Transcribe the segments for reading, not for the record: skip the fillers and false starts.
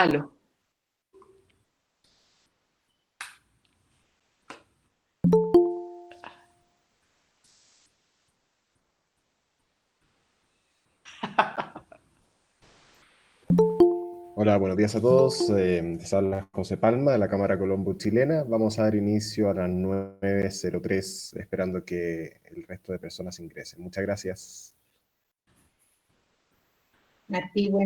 Aló. Hola, buenos días a todos. Les habla José Palma de la Cámara Colombo chilena. Vamos a dar inicio a las 9:03, esperando que el resto de personas ingresen. Muchas gracias. Nativo.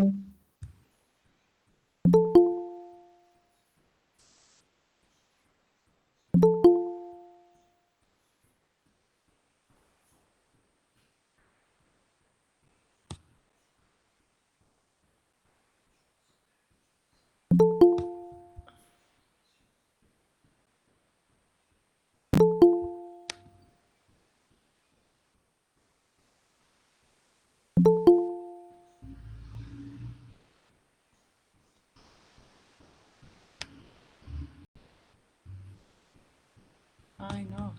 Ay, no.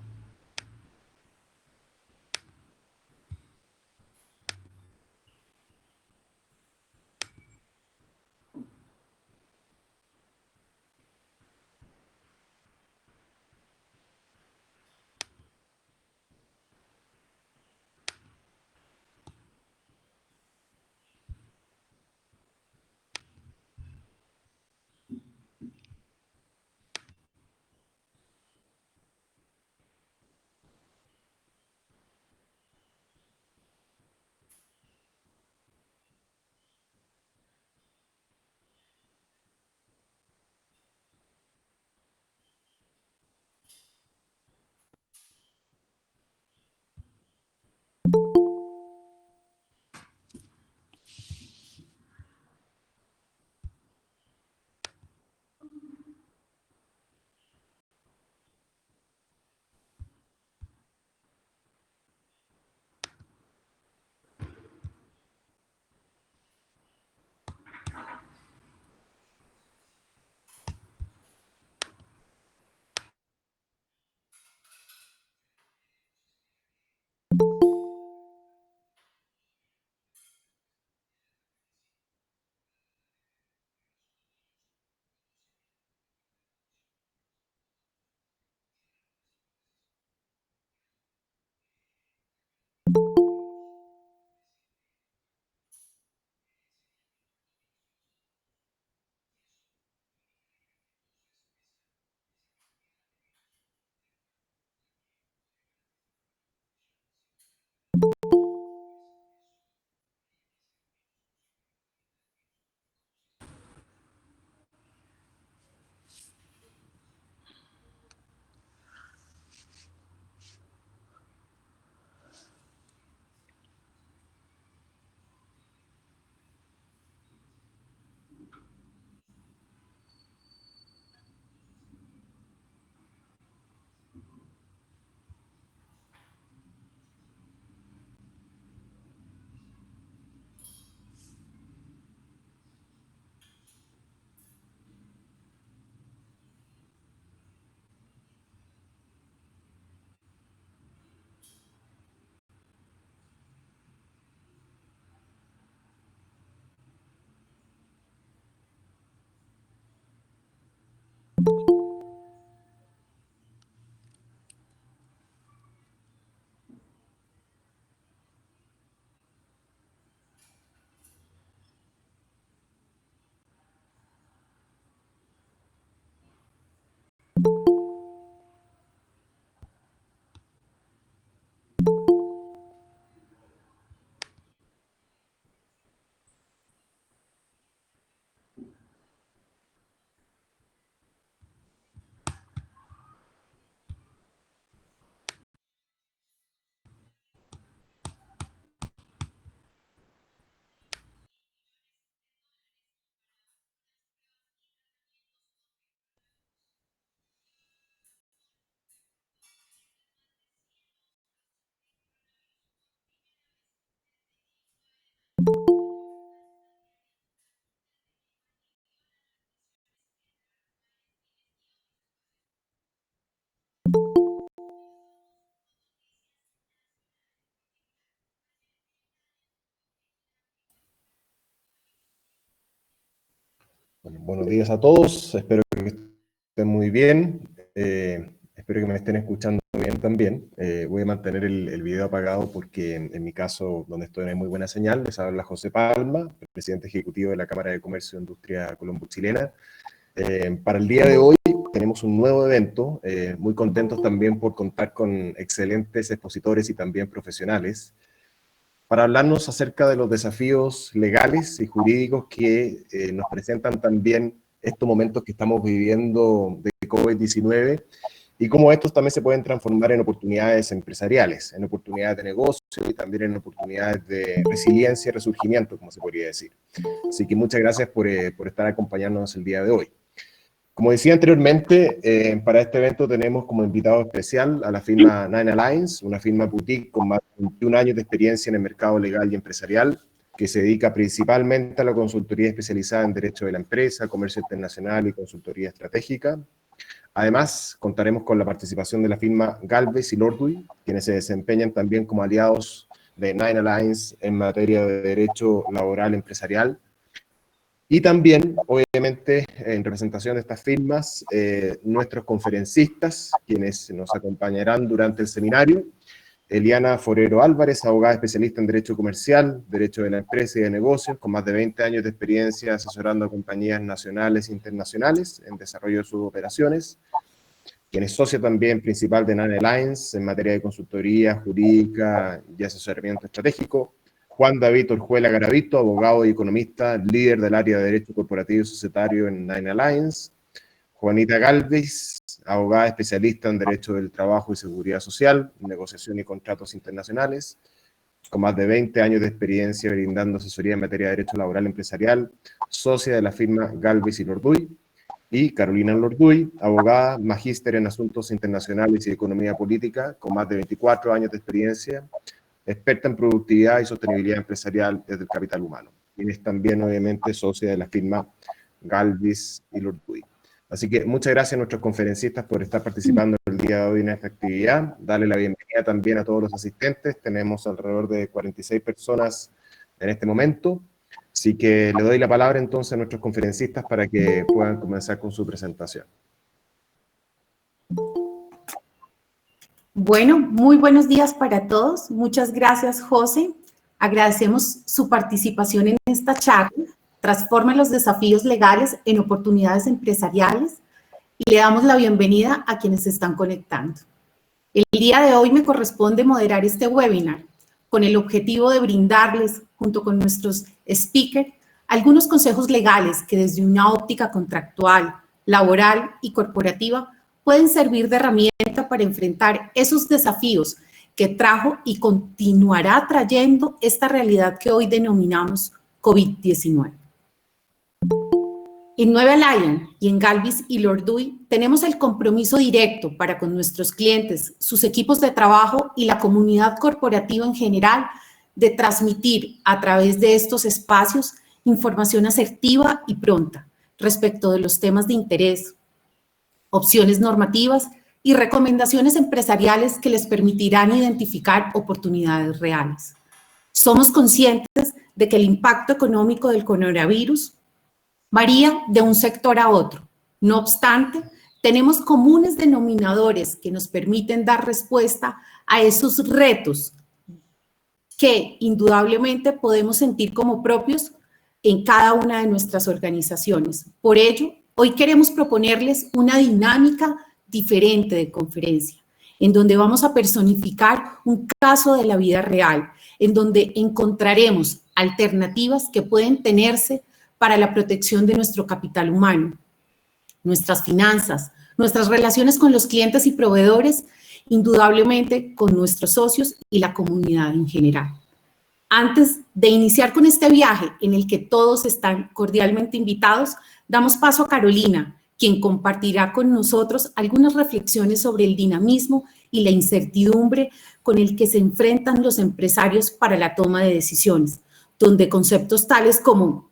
Bueno, buenos días a todos, espero que estén muy bien, espero que me estén escuchando bien también. Voy a mantener el video apagado porque en mi caso, donde estoy, no hay muy buena señal. Les habla José Palma, presidente ejecutivo de la Cámara de Comercio e Industria Colombo-Chilena. Para el día de hoy tenemos un nuevo evento, muy contentos también por contar con excelentes expositores y también profesionales, para hablarnos acerca de los desafíos legales y jurídicos que nos presentan también estos momentos que estamos viviendo de COVID-19 y cómo estos también se pueden transformar en oportunidades empresariales, en oportunidades de negocio y también en oportunidades de resiliencia y resurgimiento, como se podría decir. Así que muchas gracias por estar acompañándonos el día de hoy. Como decía anteriormente, para este evento tenemos como invitado especial a la firma Nine Alliance, una firma boutique con más de 21 años de experiencia en el mercado legal y empresarial, que se dedica principalmente a la consultoría especializada en derecho de la empresa, comercio internacional y consultoría estratégica. Además, contaremos con la participación de la firma Galvez y Lordui, quienes se desempeñan también como aliados de Nine Alliance en materia de derecho laboral empresarial. Y también, obviamente, en representación de estas firmas, nuestros conferencistas, quienes nos acompañarán durante el seminario: Eliana Forero Álvarez, abogada especialista en Derecho Comercial, Derecho de la Empresa y de Negocios, con más de 20 años de experiencia asesorando a compañías nacionales e internacionales en desarrollo de sus operaciones, quien es socia también principal de Nine Alliance en materia de consultoría jurídica y asesoramiento estratégico. Juan David Orjuela Garavito, abogado y economista, líder del área de Derecho Corporativo y Societario en Nine Alliance. Juanita Galvez, abogada especialista en Derecho del Trabajo y Seguridad Social, Negociación y Contratos Internacionales, con más de 20 años de experiencia brindando asesoría en materia de Derecho Laboral Empresarial, socia de la firma Galvez y Lorduy. Y Carolina Lorduy, abogada, magíster en Asuntos Internacionales y Economía Política, con más de 24 años de experiencia, experta en productividad y sostenibilidad empresarial desde el capital humano. Y es también, obviamente, socia de la firma Galvez y Lorduy. Así que muchas gracias a nuestros conferencistas por estar participando el día de hoy en esta actividad. Darle la bienvenida también a todos los asistentes. Tenemos alrededor de 46 personas en este momento. Así que le doy la palabra entonces a nuestros conferencistas para que puedan comenzar con su presentación. Bueno, muy buenos días para todos. Muchas gracias, José. Agradecemos su participación en esta charla. Transforma los desafíos legales en oportunidades empresariales y le damos la bienvenida a quienes se están conectando. El día de hoy me corresponde moderar este webinar con el objetivo de brindarles, junto con nuestros speakers, algunos consejos legales que desde una óptica contractual, laboral y corporativa pueden servir de herramienta para enfrentar esos desafíos que trajo y continuará trayendo esta realidad que hoy denominamos COVID-19. En Nueva Alliance y en Galvez y Lorduy tenemos el compromiso directo para con nuestros clientes, sus equipos de trabajo y la comunidad corporativa en general de transmitir a través de estos espacios información asertiva y pronta respecto de los temas de interés, opciones normativas y recomendaciones empresariales que les permitirán identificar oportunidades reales. Somos conscientes de que el impacto económico del coronavirus varía de un sector a otro. No obstante, tenemos comunes denominadores que nos permiten dar respuesta a esos retos que indudablemente podemos sentir como propios en cada una de nuestras organizaciones. Por ello, hoy queremos proponerles una dinámica diferente de conferencia, en donde vamos a personificar un caso de la vida real, en donde encontraremos alternativas que pueden tenerse para la protección de nuestro capital humano, nuestras finanzas, nuestras relaciones con los clientes y proveedores, indudablemente con nuestros socios y la comunidad en general. Antes de iniciar con este viaje en el que todos están cordialmente invitados, damos paso a Carolina, quien compartirá con nosotros algunas reflexiones sobre el dinamismo y la incertidumbre con el que se enfrentan los empresarios para la toma de decisiones, donde conceptos tales como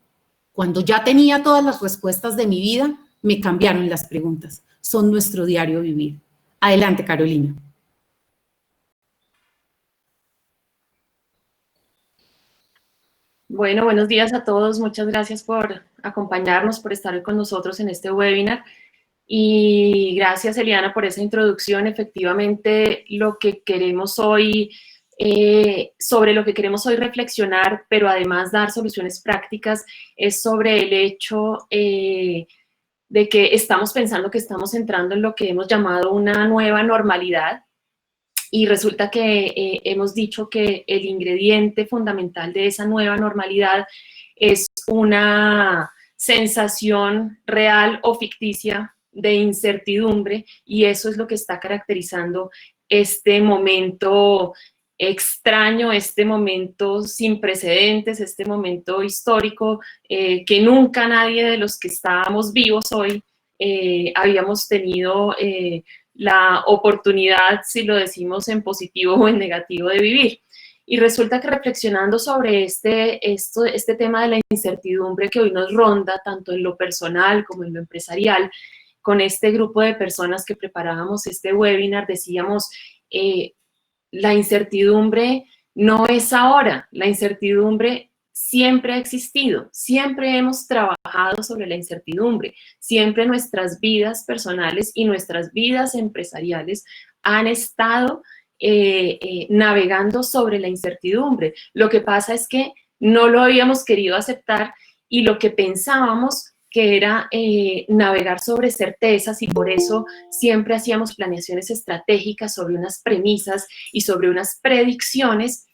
cuando ya tenía todas las respuestas de mi vida, me cambiaron las preguntas. Son nuestro diario vivir. Adelante, Carolina. Bueno, buenos días a todos. Muchas gracias por acompañarnos, por estar hoy con nosotros en este webinar. Y gracias, Eliana, por esa introducción. Efectivamente, lo que queremos hoy, sobre lo que queremos hoy reflexionar, pero además dar soluciones prácticas, es sobre el hecho de que estamos pensando que estamos entrando en lo que hemos llamado una nueva normalidad. Y resulta que hemos dicho que el ingrediente fundamental de esa nueva normalidad es una sensación real o ficticia de incertidumbre, y eso es lo que está caracterizando este momento extraño, este momento sin precedentes, este momento histórico que nunca nadie de los que estábamos vivos hoy habíamos tenido la oportunidad, si lo decimos en positivo o en negativo, de vivir. Y resulta que reflexionando sobre este tema de la incertidumbre que hoy nos ronda, tanto en lo personal como en lo empresarial, con este grupo de personas que preparábamos este webinar, decíamos, la incertidumbre no es ahora, la incertidumbre siempre ha existido, siempre hemos trabajado sobre la incertidumbre, siempre nuestras vidas personales y nuestras vidas empresariales han estado navegando sobre la incertidumbre. Lo que pasa es que no lo habíamos querido aceptar y lo que pensábamos que era navegar sobre certezas, y por eso siempre hacíamos planeaciones estratégicas sobre unas premisas y sobre unas predicciones,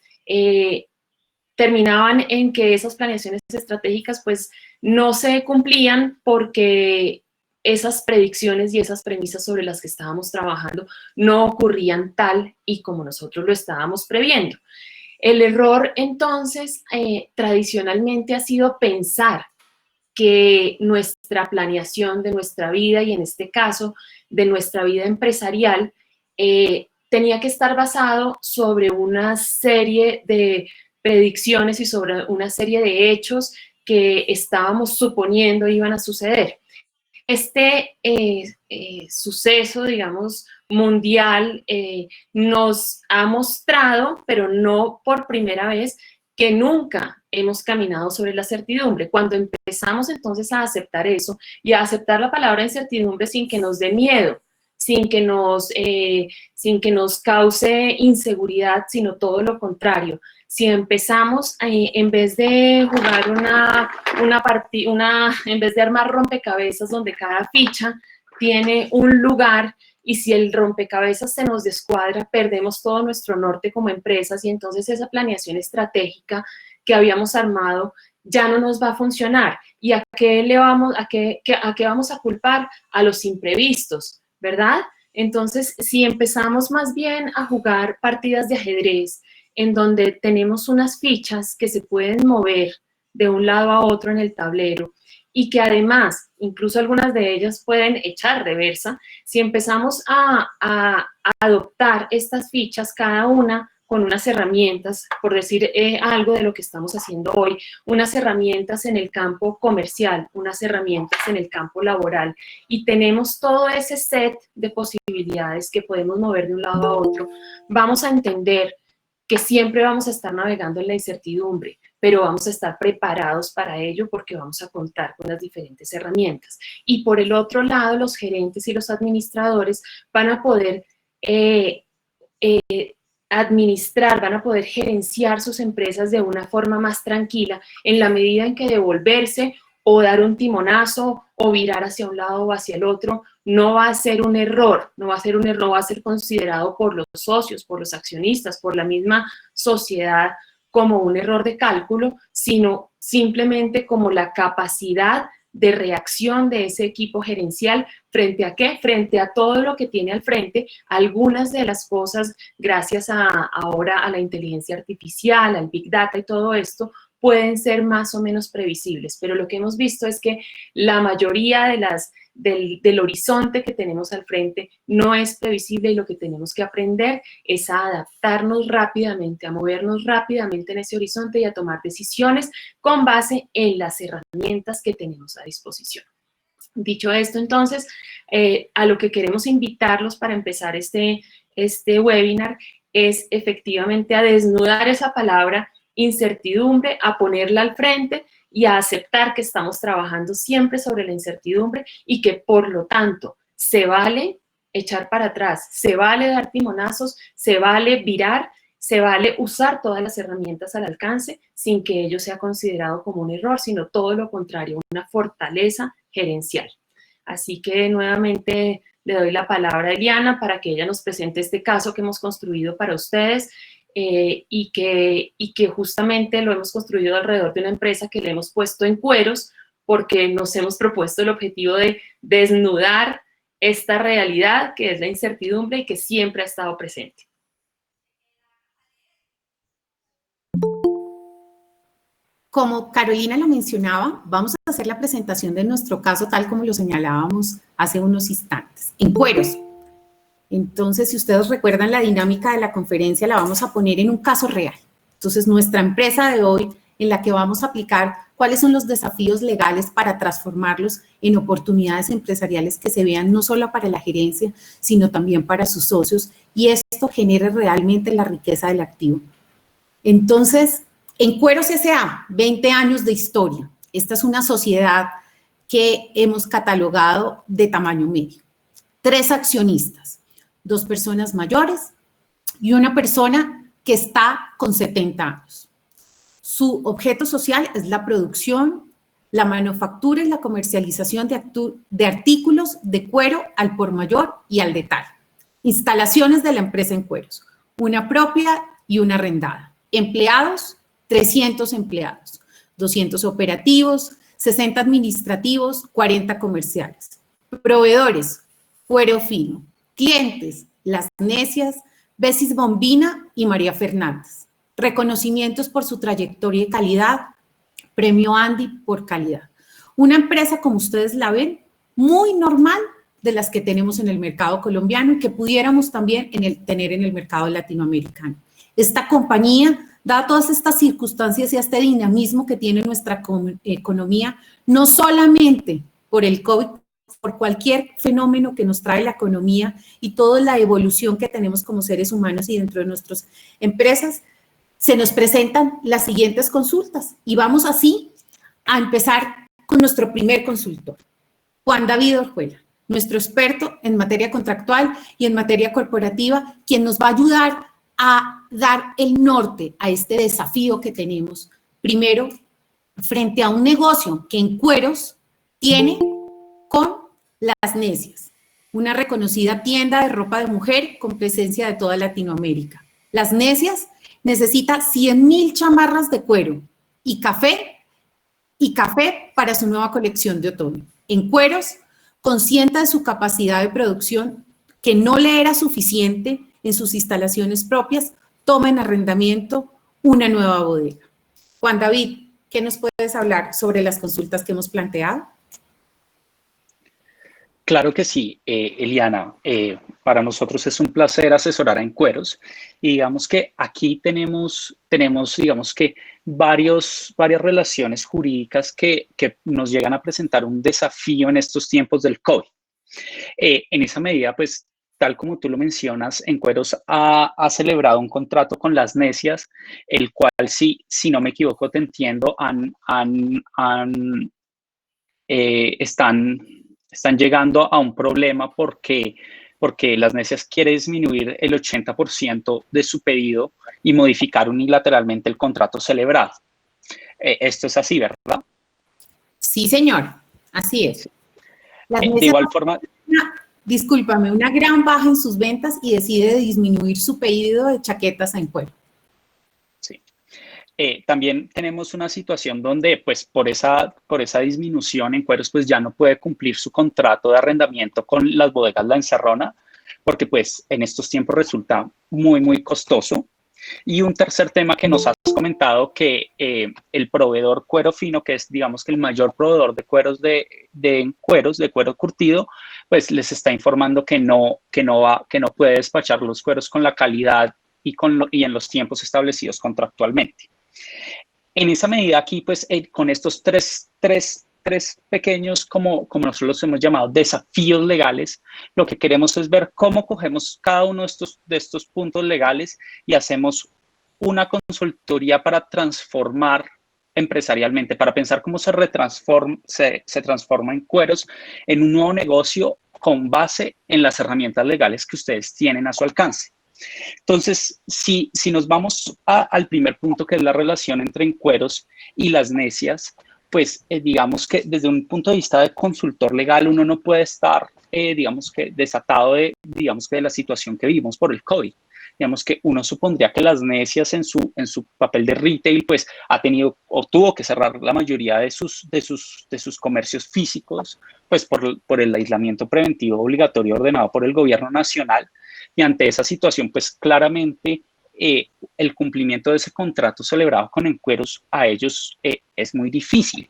terminaban en que esas planeaciones estratégicas pues no se cumplían porque esas predicciones y esas premisas sobre las que estábamos trabajando no ocurrían tal y como nosotros lo estábamos previendo. El error entonces tradicionalmente ha sido pensar que nuestra planeación de nuestra vida, y en este caso de nuestra vida empresarial, tenía que estar basado sobre una serie de predicciones y sobre una serie de hechos que estábamos suponiendo iban a suceder. Este suceso, digamos, mundial nos ha mostrado, pero no por primera vez, que nunca hemos caminado sobre la certidumbre. Cuando empezamos entonces a aceptar eso y a aceptar la palabra incertidumbre sin que nos dé miedo, sin que nos cause inseguridad, sino todo lo contrario. Si empezamos, en vez de jugar en vez de armar rompecabezas donde cada ficha tiene un lugar, y si el rompecabezas se nos descuadra, perdemos todo nuestro norte como empresas, y entonces esa planeación estratégica que habíamos armado ya no nos va a funcionar. ¿Y a qué vamos a culpar? A los imprevistos, ¿verdad? Entonces, si empezamos más bien a jugar partidas de ajedrez, en donde tenemos unas fichas que se pueden mover de un lado a otro en el tablero, y que además, incluso algunas de ellas pueden echar reversa, si empezamos a adoptar estas fichas, cada una con unas herramientas, por decir algo de lo que estamos haciendo hoy, unas herramientas en el campo comercial, unas herramientas en el campo laboral, y tenemos todo ese set de posibilidades que podemos mover de un lado a otro, vamos a entender que siempre vamos a estar navegando en la incertidumbre, pero vamos a estar preparados para ello porque vamos a contar con las diferentes herramientas. Y por el otro lado, los gerentes y los administradores van a poder administrar, van a poder gerenciar sus empresas de una forma más tranquila, en la medida en que devolverse o dar un timonazo o virar hacia un lado o hacia el otro no va a ser un error, no va a ser un error, va a ser considerado por los socios, por los accionistas, por la misma sociedad como un error de cálculo, sino simplemente como la capacidad de reacción de ese equipo gerencial frente a ¿qué? Frente a todo lo que tiene al frente. Algunas de las cosas, gracias ahora a la inteligencia artificial, al Big Data y todo esto, pueden ser más o menos previsibles, pero lo que hemos visto es que la mayoría del horizonte que tenemos al frente no es previsible, y lo que tenemos que aprender es a adaptarnos rápidamente, a movernos rápidamente en ese horizonte y a tomar decisiones con base en las herramientas que tenemos a disposición. Dicho esto, entonces, a lo que queremos invitarlos para empezar este webinar es efectivamente a desnudar esa palabra incertidumbre, a ponerla al frente y a aceptar que estamos trabajando siempre sobre la incertidumbre y que por lo tanto se vale echar para atrás, se vale dar timonazos, se vale virar, se vale usar todas las herramientas al alcance sin que ello sea considerado como un error, sino todo lo contrario, una fortaleza gerencial. Así que nuevamente le doy la palabra a Eliana para que ella nos presente este caso que hemos construido para ustedes y que justamente lo hemos construido alrededor de una empresa que le hemos puesto en cueros porque nos hemos propuesto el objetivo de desnudar esta realidad que es la incertidumbre y que siempre ha estado presente. Como Carolina lo mencionaba, vamos a hacer la presentación de nuestro caso tal como lo señalábamos hace unos instantes, en cueros. Entonces, si ustedes recuerdan la dinámica de la conferencia, la vamos a poner en un caso real. Entonces, nuestra empresa de hoy, en la que vamos a aplicar cuáles son los desafíos legales para transformarlos en oportunidades empresariales que se vean no solo para la gerencia, sino también para sus socios, y esto genere realmente la riqueza del activo. Entonces, en Cueros S.A., 20 años de historia. Esta es una sociedad que hemos catalogado de tamaño medio. 3 accionistas, 2 personas mayores y una persona que está con 70 años. Su objeto social es la producción, la manufactura y la comercialización de artículos de cuero al por mayor y al detalle. Instalaciones de la empresa en Cueros, una propia y una arrendada. Empleados, 300 empleados, 200 operativos, 60 administrativos, 40 comerciales. Proveedores, Cuero Fino. Clientes, Las Necias, Besis Bombina y María Fernández. Reconocimientos por su trayectoria y calidad, Premio Andy por calidad. Una empresa, como ustedes la ven, muy normal de las que tenemos en el mercado colombiano y que pudiéramos también tener en el mercado latinoamericano. Esta compañía, dada todas estas circunstancias y este dinamismo que tiene nuestra economía, no solamente por el COVID, por cualquier fenómeno que nos trae la economía y toda la evolución que tenemos como seres humanos y dentro de nuestras empresas, se nos presentan las siguientes consultas y vamos así a empezar con nuestro primer consultor, Juan David Orjuela, nuestro experto en materia contractual y en materia corporativa, quien nos va a ayudar a dar el norte a este desafío que tenemos. Primero, frente a un negocio que en Cueros tiene con Las Necias, una reconocida tienda de ropa de mujer con presencia de toda Latinoamérica. Las Necias necesita 100,000 chamarras de cuero y café para su nueva colección de otoño. En Cueros, consciente de su capacidad de producción, que no le era suficiente en sus instalaciones propias, toma en arrendamiento una nueva bodega. Juan David, ¿qué nos puedes hablar sobre las consultas que hemos planteado? Claro que sí, Eliana. Para nosotros es un placer asesorar en Cueros y digamos que aquí tenemos digamos que varias relaciones jurídicas que nos llegan a presentar un desafío en estos tiempos del COVID. En esa medida, pues, tal como tú lo mencionas, en Cueros ha celebrado un contrato con Las Necias, el cual, si no me equivoco, te entiendo, están llegando a un problema porque Las Necias quiere disminuir el 80% de su pedido y modificar unilateralmente el contrato celebrado. Esto es así, ¿verdad? Sí, señor, así es. De igual forma... Discúlpame, una gran baja en sus ventas y decide disminuir su pedido de chaquetas en cuero. Sí. También tenemos una situación donde, pues, por esa disminución en Cueros, pues ya no puede cumplir su contrato de arrendamiento con las bodegas La Encerrona, porque, pues, en estos tiempos resulta muy, muy costoso. Y un tercer tema que nos has comentado, que el proveedor Cuero Fino, que es, digamos, que el mayor proveedor de cueros de cuero curtido, pues les está informando que no puede despachar los cueros con la calidad y en los tiempos establecidos contractualmente. En esa medida aquí, pues, con estos tres pequeños, como nosotros los hemos llamado, desafíos legales, lo que queremos es ver cómo cogemos cada uno de estos puntos legales y hacemos una consultoría para transformar empresarialmente, para pensar cómo se transforma en Cueros en un nuevo negocio con base en las herramientas legales que ustedes tienen a su alcance. Entonces, si nos vamos al primer punto, que es la relación entre Encueros y las necias, pues digamos que desde un punto de vista de consultor legal uno no puede estar, digamos que desatado de la situación que vivimos por el COVID. Digamos que uno supondría que las necias en su papel de retail pues ha tenido o tuvo que cerrar la mayoría de sus comercios físicos pues por el aislamiento preventivo obligatorio ordenado por el gobierno nacional, y ante esa situación pues claramente el cumplimiento de ese contrato celebrado con Encueros a ellos es muy difícil.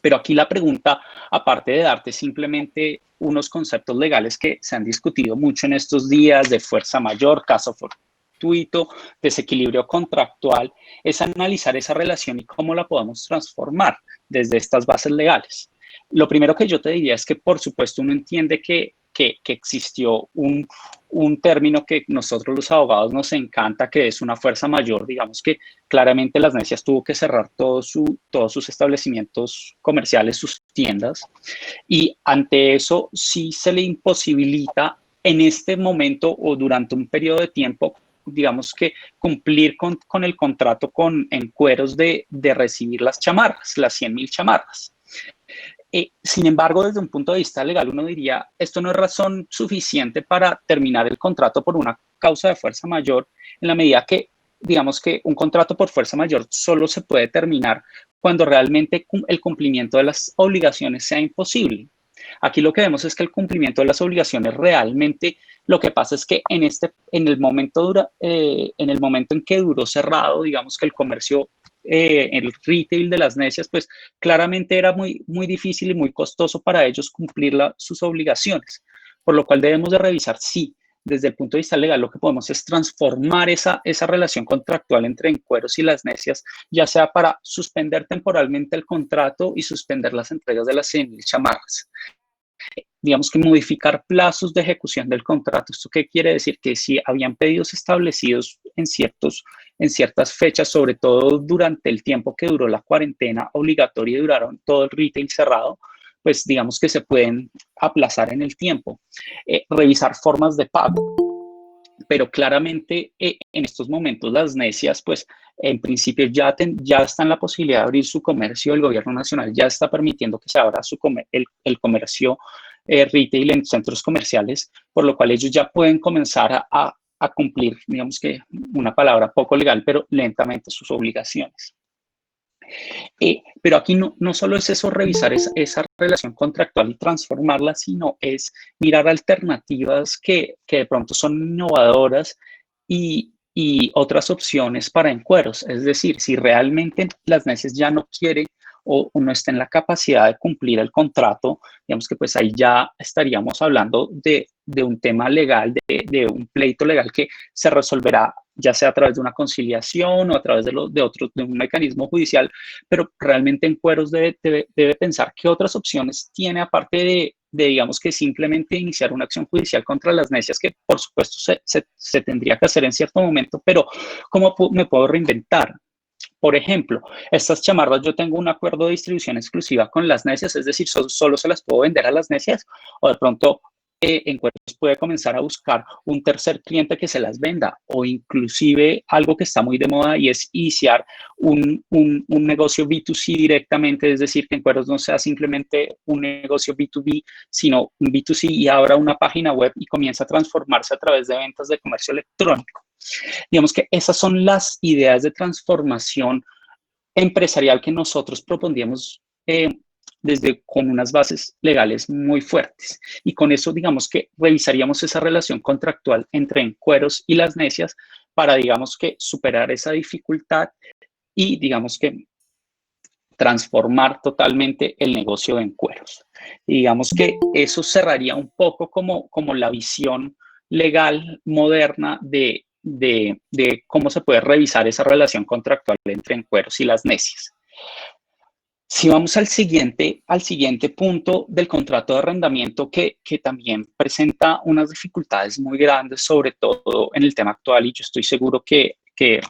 Pero aquí la pregunta, aparte de darte simplemente unos conceptos legales que se han discutido mucho en estos días, de fuerza mayor, caso fortuito, desequilibrio contractual, es analizar esa relación y cómo la podemos transformar desde estas bases legales. Lo primero que yo te diría es que, por supuesto, uno entiende que existió un término que nosotros los abogados nos encanta, que es una fuerza mayor. Digamos que claramente las necias tuvo que cerrar todos sus establecimientos comerciales, sus tiendas, y ante eso sí se le imposibilita en este momento o durante un periodo de tiempo, digamos que cumplir con el contrato con Encueros de recibir las chamarras, las 100,000 chamarras. Sin embargo, desde un punto de vista legal, uno diría, esto no es razón suficiente para terminar el contrato por una causa de fuerza mayor, en la medida que, digamos que un contrato por fuerza mayor solo se puede terminar cuando realmente el cumplimiento de las obligaciones sea imposible. Aquí lo que vemos es que el cumplimiento de las obligaciones realmente, lo que pasa es que en el momento en que duró cerrado, digamos que el comercio, el retail de las necias, pues claramente era muy, muy difícil y muy costoso para ellos cumplir sus obligaciones, por lo cual debemos de revisar si desde el punto de vista legal lo que podemos es transformar esa relación contractual entre Encueros y las necias, ya sea para suspender temporalmente el contrato y suspender las entregas de las 100,000 chamarras. Digamos que modificar plazos de ejecución del contrato. ¿Esto qué quiere decir? Que si habían pedidos establecidos en ciertas fechas, sobre todo durante el tiempo que duró la cuarentena obligatoria y duraron todo el retail cerrado, pues digamos que se pueden aplazar en el tiempo. Revisar formas de pago. Pero claramente en estos momentos las necias, pues en principio ya está en la posibilidad de abrir su comercio. El gobierno nacional ya está permitiendo que se abra el comercio retail en centros comerciales, por lo cual ellos ya pueden comenzar a cumplir, digamos que una palabra poco legal, pero lentamente sus obligaciones. Pero aquí no solo es eso, revisar esa relación contractual y transformarla, sino es mirar alternativas que de pronto son innovadoras y otras opciones para Encueros. Es decir, si realmente las necias ya no quiere o no está en la capacidad de cumplir el contrato, digamos que pues ahí ya estaríamos hablando de un tema legal, de un pleito legal que se resolverá ya sea a través de una conciliación o a través de un mecanismo judicial, pero realmente Encueros debe pensar qué otras opciones tiene aparte de digamos que simplemente iniciar una acción judicial contra las necias, que por supuesto se tendría que hacer en cierto momento, pero ¿cómo me puedo reinventar? Por ejemplo, estas chamarras yo tengo un acuerdo de distribución exclusiva con las necias, es decir, solo se las puedo vender a las necias, o de pronto Encueros puede comenzar a buscar un tercer cliente que se las venda, o inclusive algo que está muy de moda y es iniciar un negocio B2C directamente, es decir, que Encueros no sea simplemente un negocio B2B, sino un B2C y abra una página web y comienza a transformarse a través de ventas de comercio electrónico. Digamos que esas son las ideas de transformación empresarial que nosotros propondríamos con unas bases legales muy fuertes. Y con eso, digamos que revisaríamos esa relación contractual entre Encueros y las necias para, digamos que, superar esa dificultad y, digamos que, transformar totalmente el negocio de Encueros. Y digamos que eso cerraría un poco como la visión legal moderna de cómo se puede revisar esa relación contractual entre Encueros y las necias. Si vamos al siguiente punto del contrato de arrendamiento, que también presenta unas dificultades muy grandes, sobre todo en el tema actual, y yo estoy seguro que que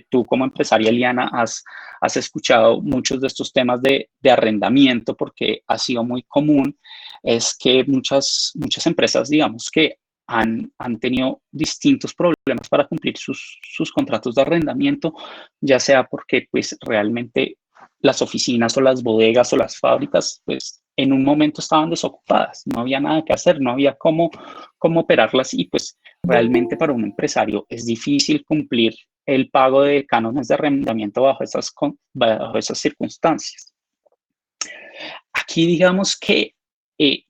tú como empresaria, Eliana, has escuchado muchos de estos temas de arrendamiento, porque ha sido muy común, es que muchas empresas, digamos, que han tenido distintos problemas para cumplir sus contratos de arrendamiento, ya sea porque pues realmente las oficinas o las bodegas o las fábricas pues en un momento estaban desocupadas, no había nada que hacer, no había cómo operarlas y pues realmente para un empresario es difícil cumplir el pago de cánones de arrendamiento bajo esas circunstancias. Aquí digamos que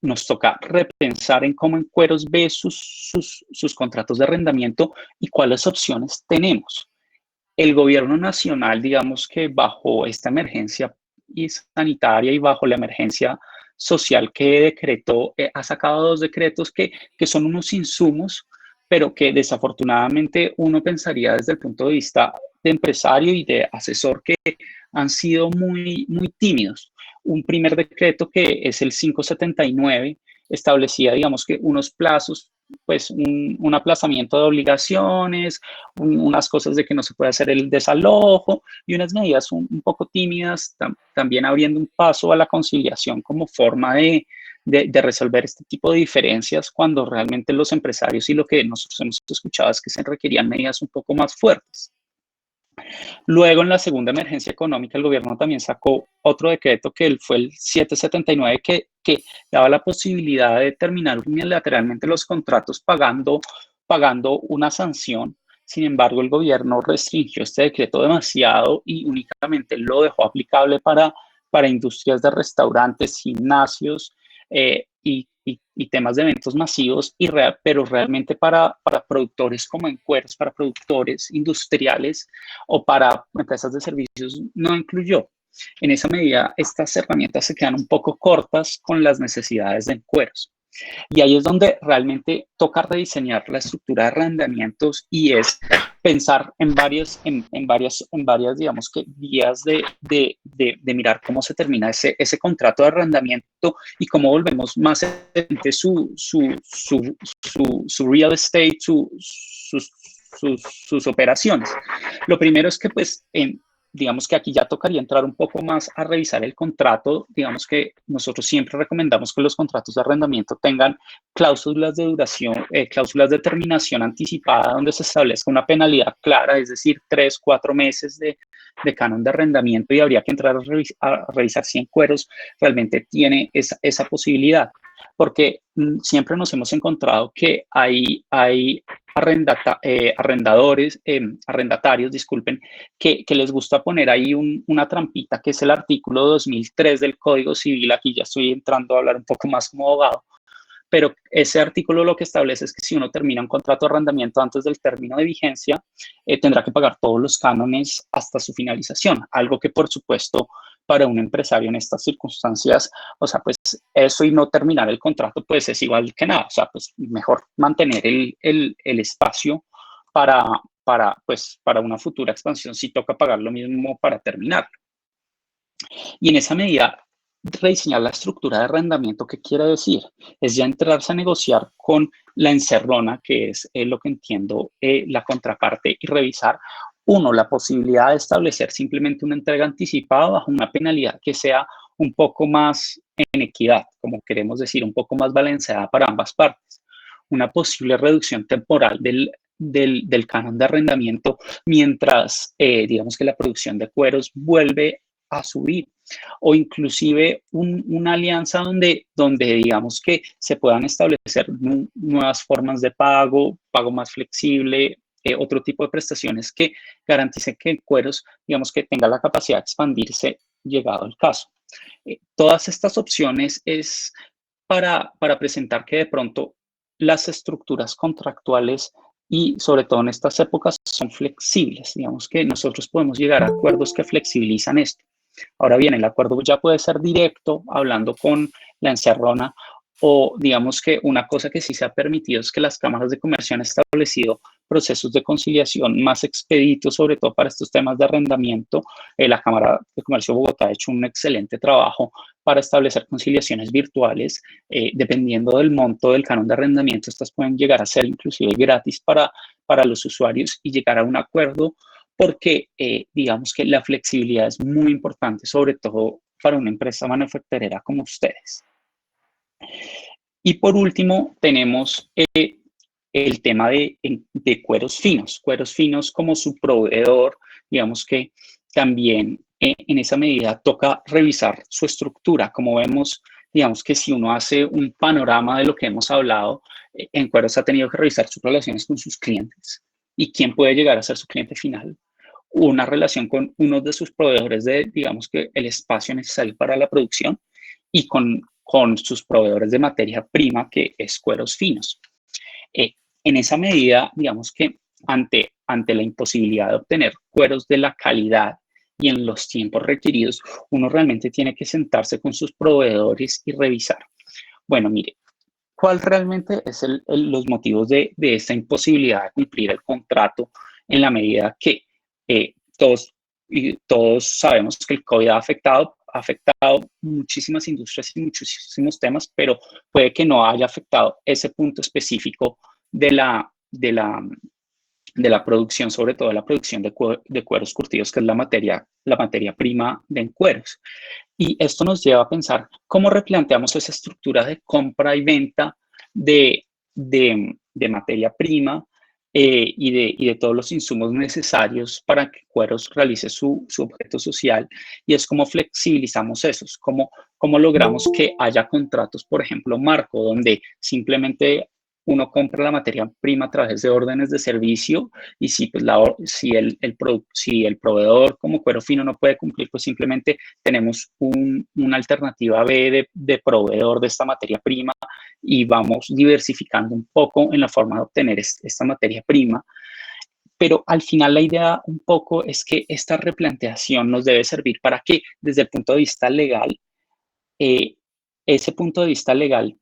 nos toca repensar en cómo Encueros ve sus contratos de arrendamiento y cuáles opciones tenemos. El gobierno nacional, digamos que bajo esta emergencia sanitaria y bajo la emergencia social que decretó, ha sacado 2 decretos que son unos insumos, pero que desafortunadamente uno pensaría desde el punto de vista de empresario y de asesor que han sido muy tímidos. Un primer decreto que es el 579 establecía, digamos que unos plazos, pues un aplazamiento de obligaciones, unas cosas de que no se puede hacer el desalojo y unas medidas un poco tímidas, también abriendo un paso a la conciliación como forma de resolver este tipo de diferencias cuando realmente los empresarios y lo que nosotros hemos escuchado es que se requerían medidas un poco más fuertes. Luego, en la segunda emergencia económica, el gobierno también sacó otro decreto que fue el 779 que daba la posibilidad de terminar unilateralmente los contratos pagando una sanción. Sin embargo, el gobierno restringió este decreto demasiado y únicamente lo dejó aplicable para industrias de restaurantes, gimnasios y temas de eventos masivos, pero realmente para productores como Encueros, para productores industriales o para empresas de servicios no incluyó. En esa medida, estas herramientas se quedan un poco cortas con las necesidades de Encueros. Y ahí es donde realmente toca rediseñar la estructura de arrendamientos y es pensar en varias, digamos que vías de mirar cómo se termina ese contrato de arrendamiento y cómo volvemos más eficiente su real estate, sus operaciones. Lo primero es que pues digamos que aquí ya tocaría entrar un poco más a revisar el contrato. Digamos que nosotros siempre recomendamos que los contratos de arrendamiento tengan cláusulas de duración, cláusulas de terminación anticipada donde se establezca una penalidad clara, es decir, 3, 4 meses de canon de arrendamiento y habría que entrar a revisar si Encueros realmente tiene esa posibilidad. Porque siempre nos hemos encontrado que hay arrendatarios, disculpen, que les gusta poner ahí una trampita que es el artículo 2003 del Código Civil. Aquí ya estoy entrando a hablar un poco más como abogado, pero ese artículo lo que establece es que si uno termina un contrato de arrendamiento antes del término de vigencia, tendrá que pagar todos los cánones hasta su finalización, algo que por supuesto para un empresario en estas circunstancias, o sea, pues eso y no terminar el contrato, pues es igual que nada, o sea, pues mejor mantener el espacio para una futura expansión si toca pagar lo mismo para terminarlo. Y en esa medida, rediseñar la estructura de arrendamiento, ¿qué quiere decir? Es ya entrarse a negociar con la encerrona, que es lo que entiendo la contraparte, y revisar, uno, la posibilidad de establecer simplemente una entrega anticipada bajo una penalidad que sea un poco más en equidad, como queremos decir, un poco más balanceada para ambas partes. Una posible reducción temporal del canon de arrendamiento mientras, digamos que la producción de cueros vuelve a subir, o inclusive una alianza donde digamos que se puedan establecer nuevas formas de pago más flexible, otro tipo de prestaciones que garanticen que Encueros, digamos que tenga la capacidad de expandirse llegado el caso. Todas estas opciones es para presentar que de pronto las estructuras contractuales y sobre todo en estas épocas son flexibles, digamos que nosotros podemos llegar a acuerdos que flexibilizan esto. Ahora bien, el acuerdo ya puede ser directo, hablando con la encerrona, o digamos que una cosa que sí se ha permitido es que las cámaras de comercio han establecido procesos de conciliación más expeditos, sobre todo para estos temas de arrendamiento. La Cámara de Comercio de Bogotá ha hecho un excelente trabajo para establecer conciliaciones virtuales. Dependiendo del monto del canon de arrendamiento, estas pueden llegar a ser inclusive gratis para los usuarios y llegar a un acuerdo porque digamos que la flexibilidad es muy importante, sobre todo para una empresa manufacturera como ustedes. Y por último, tenemos el tema de cueros finos como su proveedor, digamos que también en esa medida toca revisar su estructura. Como vemos, digamos que si uno hace un panorama de lo que hemos hablado, en Cueros ha tenido que revisar sus relaciones con sus clientes y quién puede llegar a ser su cliente final. Una relación con uno de sus proveedores de, digamos que el espacio necesario para la producción y con sus proveedores de materia prima, que es Cueros Finos. En esa medida, digamos que ante la imposibilidad de obtener cueros de la calidad y en los tiempos requeridos, uno realmente tiene que sentarse con sus proveedores y revisar. Bueno, mire, ¿cuál realmente es los motivos de esta imposibilidad de cumplir el contrato en la medida que todos sabemos que el COVID ha afectado muchísimas industrias y muchísimos temas, pero puede que no haya afectado ese punto específico de la producción, sobre todo la producción de cueros curtidos, que es la materia prima de encueros. Y esto nos lleva a pensar cómo replanteamos esa estructura de compra y venta de materia prima y de todos los insumos necesarios para que Cueros realice su objeto social, y es cómo flexibilizamos esos, cómo logramos que haya contratos, por ejemplo, marco, donde simplemente uno compra la materia prima a través de órdenes de servicio, y si el proveedor como Cuero Fino no puede cumplir, pues simplemente tenemos una alternativa B de proveedor de esta materia prima, y vamos diversificando un poco en la forma de obtener esta materia prima. Pero al final la idea un poco es que esta replanteación nos debe servir para que desde el punto de vista legal, ese punto de vista legal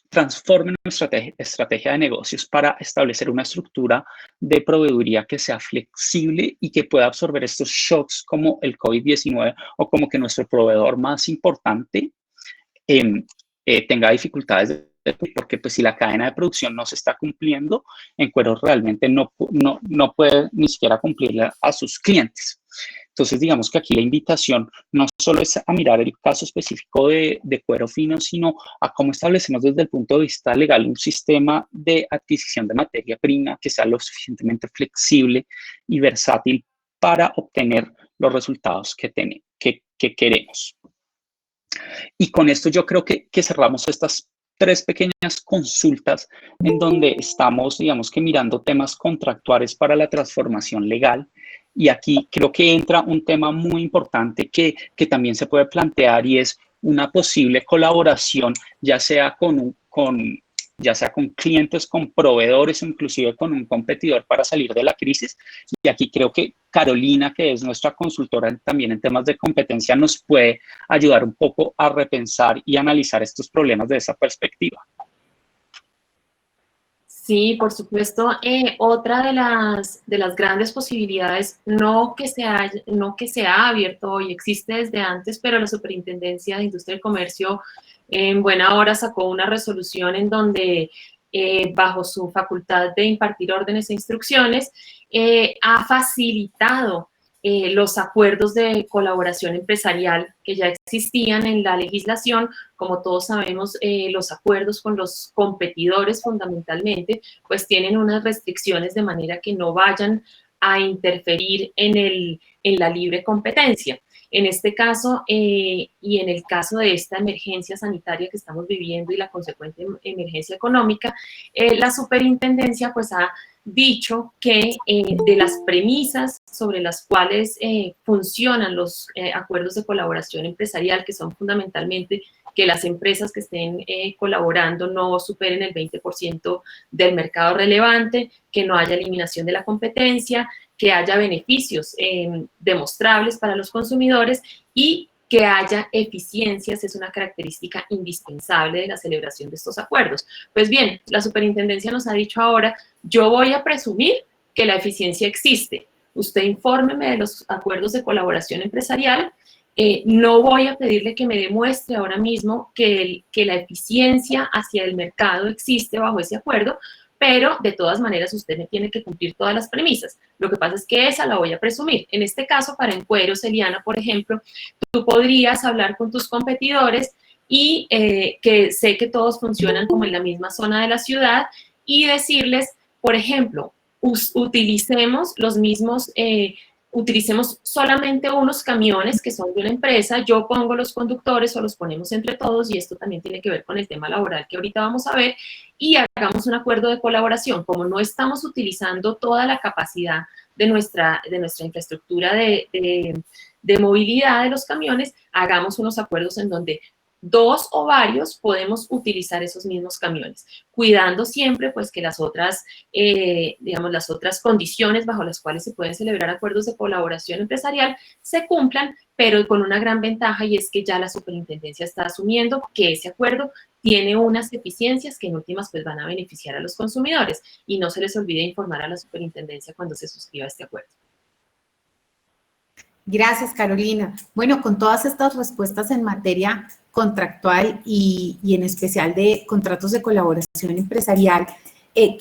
transforme nuestra estrategia de negocios para establecer una estructura de proveeduría que sea flexible y que pueda absorber estos shocks como el COVID-19 o como que nuestro proveedor más importante tenga dificultades porque pues si la cadena de producción no se está cumpliendo, en Cueros realmente no puede ni siquiera cumplirle a sus clientes. Entonces, digamos que aquí la invitación no solo es a mirar el caso específico de Cuero Fino, sino a cómo establecemos desde el punto de vista legal un sistema de adquisición de materia prima que sea lo suficientemente flexible y versátil para obtener los resultados que queremos. Y con esto yo creo que cerramos estas 3 pequeñas consultas en donde estamos, digamos que mirando temas contractuales para la transformación legal. Y aquí creo que entra un tema muy importante que también se puede plantear, y es una posible colaboración, ya sea con clientes, con proveedores o inclusive con un competidor para salir de la crisis. Y aquí creo que Carolina, que es nuestra consultora también en temas de competencia, nos puede ayudar un poco a repensar y analizar estos problemas de esa perspectiva. Sí, por supuesto. Otra de las grandes posibilidades, no que se ha abierto y existe desde antes, pero la Superintendencia de Industria y Comercio en buena hora sacó una resolución en donde, bajo su facultad de impartir órdenes e instrucciones, ha facilitado los acuerdos de colaboración empresarial que ya existían en la legislación. Como todos sabemos, los acuerdos con los competidores fundamentalmente pues tienen unas restricciones de manera que no vayan a interferir en la libre competencia. En este caso y en el caso de esta emergencia sanitaria que estamos viviendo y la consecuente emergencia económica, la superintendencia pues ha dicho que de las premisas sobre las cuales funcionan los acuerdos de colaboración empresarial, que son fundamentalmente que las empresas que estén colaborando no superen el 20% del mercado relevante, que no haya eliminación de la competencia, que haya beneficios demostrables para los consumidores y que haya eficiencias, es una característica indispensable de la celebración de estos acuerdos. Pues bien, la superintendencia nos ha dicho ahora, yo voy a presumir que la eficiencia existe. Usted infórmeme de los acuerdos de colaboración empresarial. No voy a pedirle que me demuestre ahora mismo que la eficiencia hacia el mercado existe bajo ese acuerdo, pero de todas maneras usted tiene que cumplir todas las premisas. Lo que pasa es que esa la voy a presumir. En este caso, para Encueros, Eliana, por ejemplo, tú podrías hablar con tus competidores y que sé que todos funcionan como en la misma zona de la ciudad y decirles, por ejemplo, utilicemos los mismos, utilicemos solamente unos camiones que son de una empresa, yo pongo los conductores o los ponemos entre todos, y esto también tiene que ver con el tema laboral que ahorita vamos a ver, y hagamos un acuerdo de colaboración. Como no estamos utilizando toda la capacidad de nuestra infraestructura de movilidad de los camiones, hagamos unos acuerdos en donde 2 o varios podemos utilizar esos mismos camiones, cuidando siempre pues que las otras, digamos, las otras condiciones bajo las cuales se pueden celebrar acuerdos de colaboración empresarial se cumplan, pero con una gran ventaja, y es que ya la superintendencia está asumiendo que ese acuerdo tiene unas eficiencias que en últimas pues van a beneficiar a los consumidores, y no se les olvide informar a la superintendencia cuando se suscriba este acuerdo. Gracias, Carolina. Bueno, con todas estas respuestas en materia contractual y en especial de contratos de colaboración empresarial,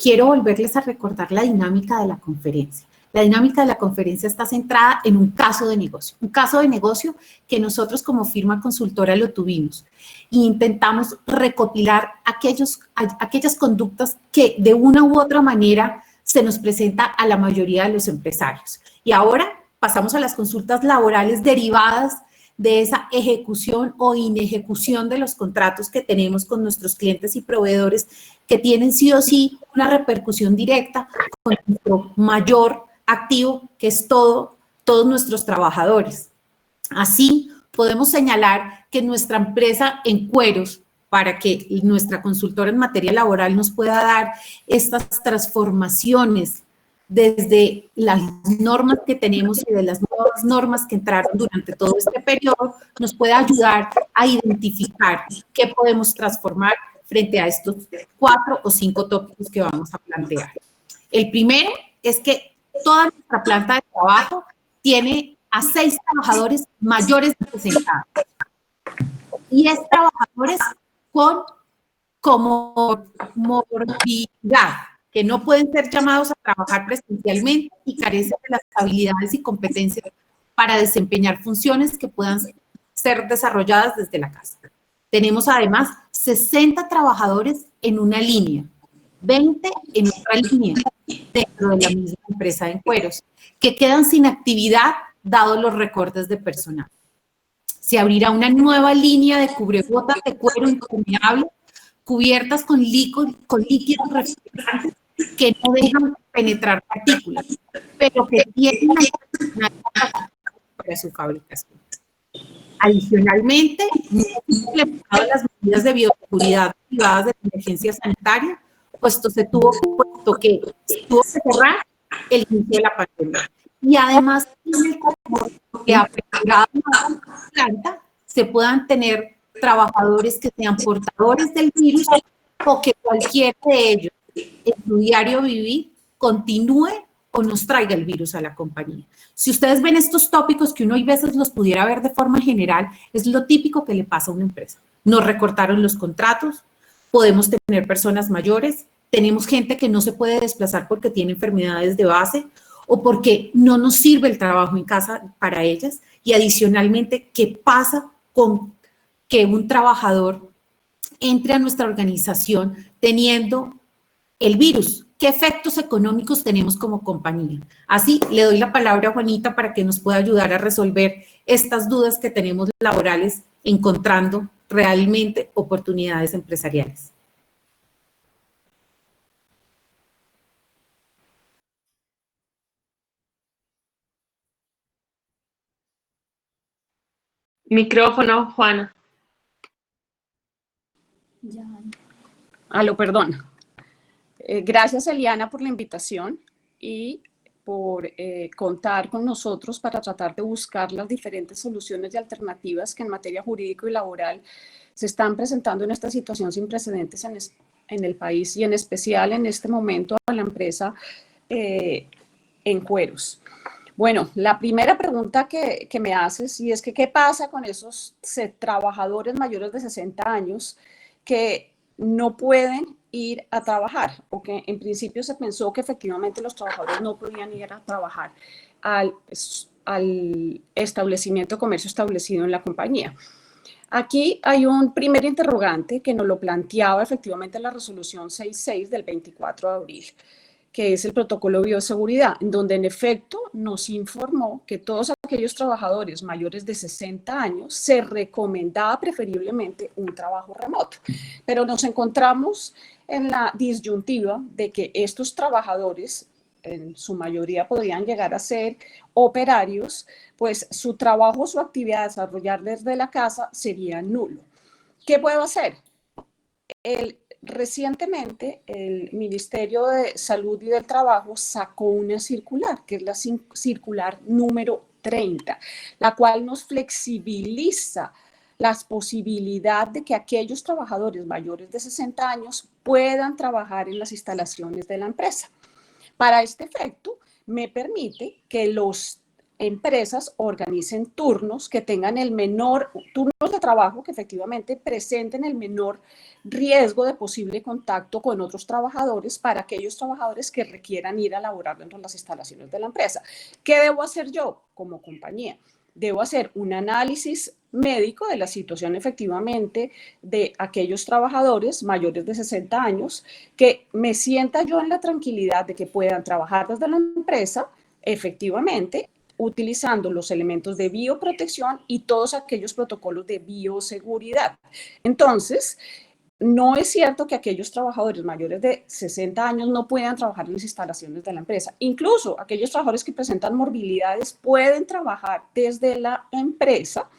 quiero volverles a recordar la dinámica de la conferencia. La dinámica de la conferencia está centrada en un caso de negocio que nosotros como firma consultora lo tuvimos e intentamos recopilar aquellas conductas que de una u otra manera se nos presenta a la mayoría de los empresarios. Y ahora pasamos a las consultas laborales derivadas de esa ejecución o inejecución de los contratos que tenemos con nuestros clientes y proveedores, que tienen sí o sí una repercusión directa con nuestro mayor activo, que es todos nuestros trabajadores. Así, podemos señalar que nuestra empresa Encueros, para que nuestra consultora en materia laboral nos pueda dar estas transformaciones desde las normas que tenemos y de las nuevas normas que entraron durante todo este periodo, nos puede ayudar a identificar qué podemos transformar frente a estos 4 o 5 tópicos que vamos a plantear. El primero es que toda nuestra planta de trabajo tiene a 6 trabajadores mayores de 60 años. 10 trabajadores con comorbilidad, que no pueden ser llamados a trabajar presencialmente y carecen de las habilidades y competencias para desempeñar funciones que puedan ser desarrolladas desde la casa. Tenemos además 60 trabajadores en una línea, 20 en otra línea dentro de la misma empresa de Encueros, que quedan sin actividad dados los recortes de personal. Se abrirá una nueva línea de cubrebotas de cuero impermeable cubiertas con líquidos refrigerantes que no dejan penetrar partículas, pero que tienen una capacidad para su fabricación. Adicionalmente, no se han implementado las medidas de bioseguridad privadas de emergencia sanitaria, puesto que tuvo que cerrar el inicio de la pandemia. Y además, que aperturado la planta, se puedan tener trabajadores que sean portadores del virus o que cualquier de ellos en su diario vivir continúe o nos traiga el virus a la compañía. Si ustedes ven estos tópicos que uno a veces los pudiera ver de forma general, es lo típico que le pasa a una empresa. Nos recortaron los contratos, podemos tener personas mayores, tenemos gente que no se puede desplazar porque tiene enfermedades de base o porque no nos sirve el trabajo en casa para ellas, y adicionalmente, ¿qué pasa con que un trabajador entre a nuestra organización teniendo el virus? ¿Qué efectos económicos tenemos como compañía? Así, le doy la palabra a Juanita para que nos pueda ayudar a resolver estas dudas que tenemos laborales, encontrando realmente oportunidades empresariales. Micrófono, Juana. Aló, perdón. Gracias, Eliana, por la invitación y por contar con nosotros para tratar de buscar las diferentes soluciones y alternativas que en materia jurídica y laboral se están presentando en esta situación sin precedentes en el país, y en especial en este momento a la empresa Encueros. Bueno, la primera pregunta que me haces, y es que ¿qué pasa con esos trabajadores mayores de 60 años que no pueden ir a trabajar, o que en principio se pensó que efectivamente los trabajadores no podían ir a trabajar al establecimiento de comercio establecido en la compañía. Aquí hay un primer interrogante que nos lo planteaba efectivamente la resolución 66 del 24 de abril, que es el protocolo de bioseguridad, en donde en efecto nos informó que todos aquellos trabajadores mayores de 60 años se recomendaba preferiblemente un trabajo remoto. Pero nos encontramos en la disyuntiva de que estos trabajadores, en su mayoría podrían llegar a ser operarios, pues su trabajo, su actividad a desarrollar desde la casa sería nulo. ¿Qué puedo hacer? Recientemente el Ministerio de Salud y del Trabajo sacó una circular, que es la circular número 30, la cual nos flexibiliza las posibilidades de que aquellos trabajadores mayores de 60 años puedan trabajar en las instalaciones de la empresa. Para este efecto, me permite que los empresas organicen turnos que tengan turnos de trabajo que efectivamente presenten el menor riesgo de posible contacto con otros trabajadores para aquellos trabajadores que requieran ir a laborar dentro de las instalaciones de la empresa. ¿Qué debo hacer yo como compañía? Debo hacer un análisis médico de la situación efectivamente de aquellos trabajadores mayores de 60 años, que me sienta yo en la tranquilidad de que puedan trabajar desde la empresa efectivamente, utilizando los elementos de bioprotección y todos aquellos protocolos de bioseguridad. Entonces, no es cierto que aquellos trabajadores mayores de 60 años no puedan trabajar en las instalaciones de la empresa. Incluso aquellos trabajadores que presentan morbilidades pueden trabajar desde la empresa.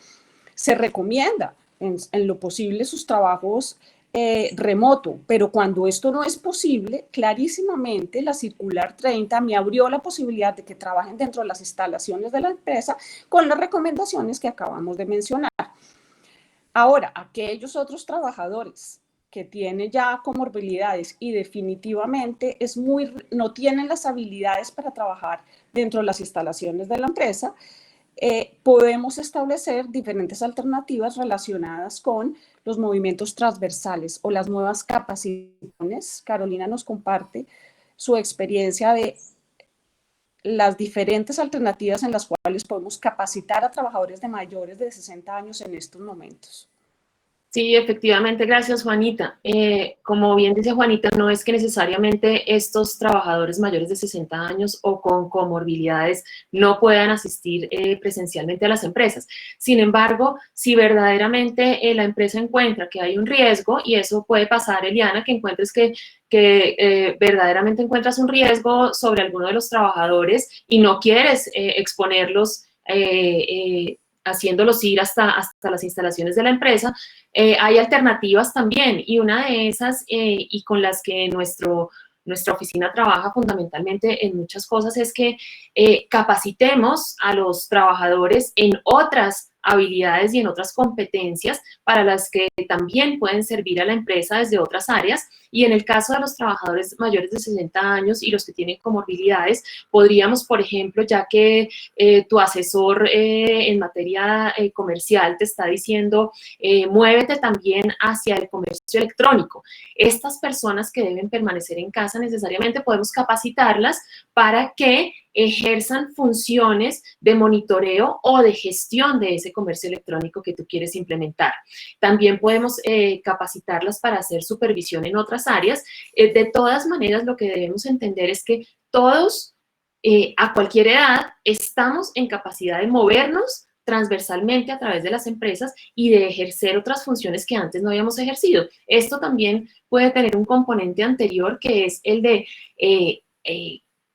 Se recomienda en lo posible sus trabajos remoto, pero cuando esto no es posible, clarísimamente la circular 30 me abrió la posibilidad de que trabajen dentro de las instalaciones de la empresa con las recomendaciones que acabamos de mencionar. Ahora, aquellos otros trabajadores que tienen ya comorbilidades y definitivamente no tienen las habilidades para trabajar dentro de las instalaciones de la empresa, podemos establecer diferentes alternativas relacionadas con los movimientos transversales o las nuevas capacitaciones. Carolina nos comparte su experiencia de las diferentes alternativas en las cuales podemos capacitar a trabajadores de mayores de 60 años en estos momentos. Sí, efectivamente, gracias Juanita. Como bien dice Juanita, no es que necesariamente estos trabajadores mayores de 60 años o con comorbilidades no puedan asistir presencialmente a las empresas. Sin embargo, si verdaderamente la empresa encuentra que hay un riesgo, y eso puede pasar, Eliana, que encuentres que verdaderamente encuentras un riesgo sobre alguno de los trabajadores y no quieres exponerlos haciéndolos ir hasta las instalaciones de la empresa, hay alternativas también, y una de esas, y con las que nuestra oficina trabaja fundamentalmente en muchas cosas, es que capacitemos a los trabajadores en otras habilidades y en otras competencias para las que también pueden servir a la empresa desde otras áreas. Y en el caso de los trabajadores mayores de 60 años y los que tienen comorbilidades, podríamos, por ejemplo, ya que tu asesor en materia comercial te está diciendo, muévete también hacia el comercio electrónico. Estas personas que deben permanecer en casa necesariamente podemos capacitarlas para que ejerzan funciones de monitoreo o de gestión de ese comercio electrónico que tú quieres implementar. También podemos capacitarlas para hacer supervisión en otras áreas. De todas maneras, lo que debemos entender es que todos, a cualquier edad, estamos en capacidad de movernos transversalmente a través de las empresas y de ejercer otras funciones que antes no habíamos ejercido. Esto también puede tener un componente anterior, que es el de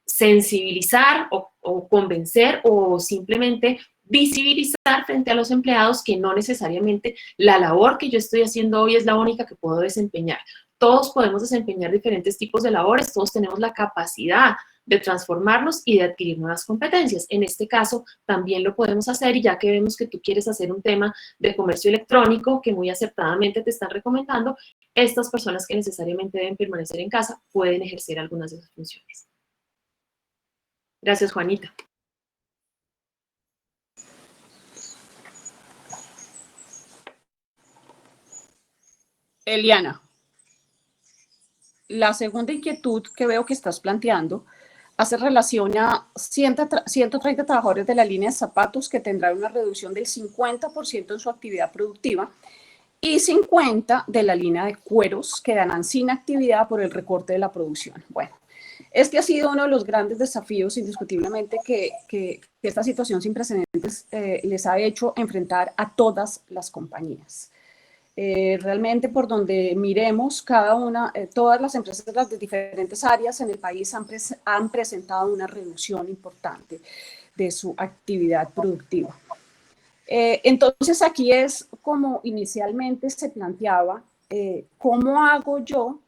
sensibilizar o convencer o simplemente visibilizar frente a los empleados que no necesariamente la labor que yo estoy haciendo hoy es la única que puedo desempeñar. Todos podemos desempeñar diferentes tipos de labores, todos tenemos la capacidad de transformarnos y de adquirir nuevas competencias. En este caso, también lo podemos hacer, y ya que vemos que tú quieres hacer un tema de comercio electrónico, que muy acertadamente te están recomendando, estas personas que necesariamente deben permanecer en casa pueden ejercer algunas de esas funciones. Gracias, Juanita. Eliana. La segunda inquietud que veo que estás planteando hace relación a 130 trabajadores de la línea de zapatos que tendrán una reducción del 50% en su actividad productiva y 50 de la línea de cueros quedarán sin actividad por el recorte de la producción. Bueno, este ha sido uno de los grandes desafíos, indiscutiblemente, que esta situación sin precedentes les ha hecho enfrentar a todas las compañías. Realmente por donde miremos, todas las empresas de las diferentes áreas en el país han presentado una reducción importante de su actividad productiva. Entonces aquí es como inicialmente se planteaba, ¿cómo hago yo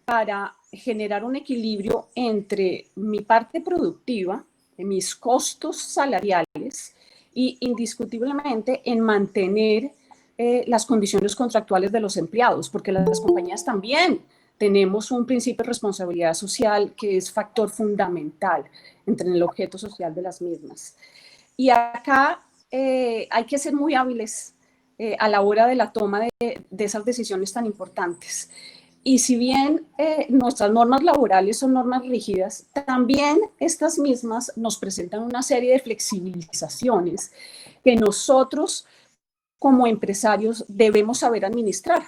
para generar un equilibrio entre mi parte productiva, mis costos salariales y indiscutiblemente en mantener las condiciones contractuales de los empleados? Porque las compañías también tenemos un principio de responsabilidad social que es factor fundamental entre el objeto social de las mismas. Y acá hay que ser muy hábiles a la hora de la toma de esas decisiones tan importantes. Y si bien nuestras normas laborales son normas rígidas, también estas mismas nos presentan una serie de flexibilizaciones que nosotros como empresarios debemos saber administrar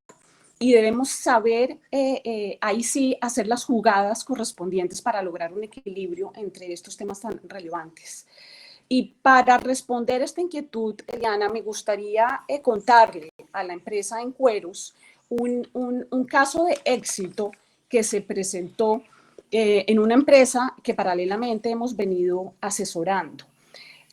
y debemos saber ahí sí hacer las jugadas correspondientes para lograr un equilibrio entre estos temas tan relevantes. Y para responder a esta inquietud, Eliana, me gustaría contarle a la empresa En Cueros un caso de éxito que se presentó en una empresa que paralelamente hemos venido asesorando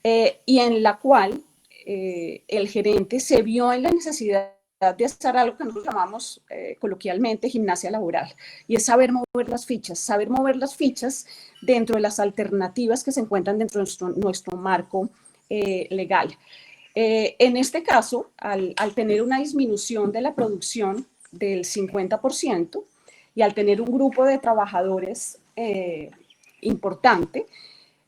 y en la cual el gerente se vio en la necesidad de hacer algo que nosotros llamamos coloquialmente gimnasia laboral, y es saber mover las fichas dentro de las alternativas que se encuentran dentro de nuestro marco legal. En este caso, al tener una disminución de la producción del 50% y al tener un grupo de trabajadores importante,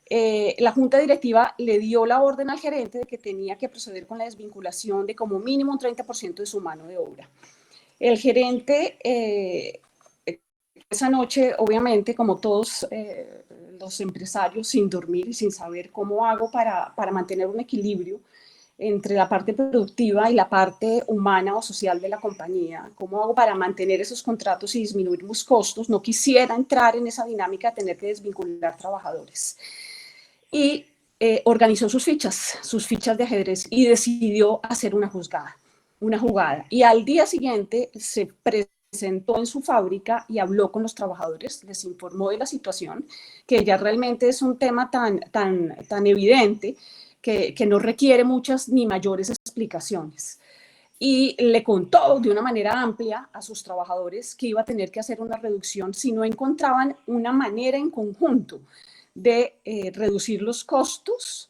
la junta directiva le dio la orden al gerente de que tenía que proceder con la desvinculación de como mínimo un 30% de su mano de obra. El gerente esa noche, obviamente, como todos los empresarios, sin dormir y sin saber cómo hago para mantener un equilibrio entre la parte productiva y la parte humana o social de la compañía, cómo hago para mantener esos contratos y disminuir mis costos, no quisiera entrar en esa dinámica de tener que desvincular trabajadores. Y organizó sus fichas de ajedrez y decidió hacer una jugada. Y al día siguiente se presentó en su fábrica y habló con los trabajadores, les informó de la situación, que ya realmente es un tema tan evidente que no requiere muchas ni mayores explicaciones. Y le contó de una manera amplia a sus trabajadores que iba a tener que hacer una reducción si no encontraban una manera en conjunto de reducir los costos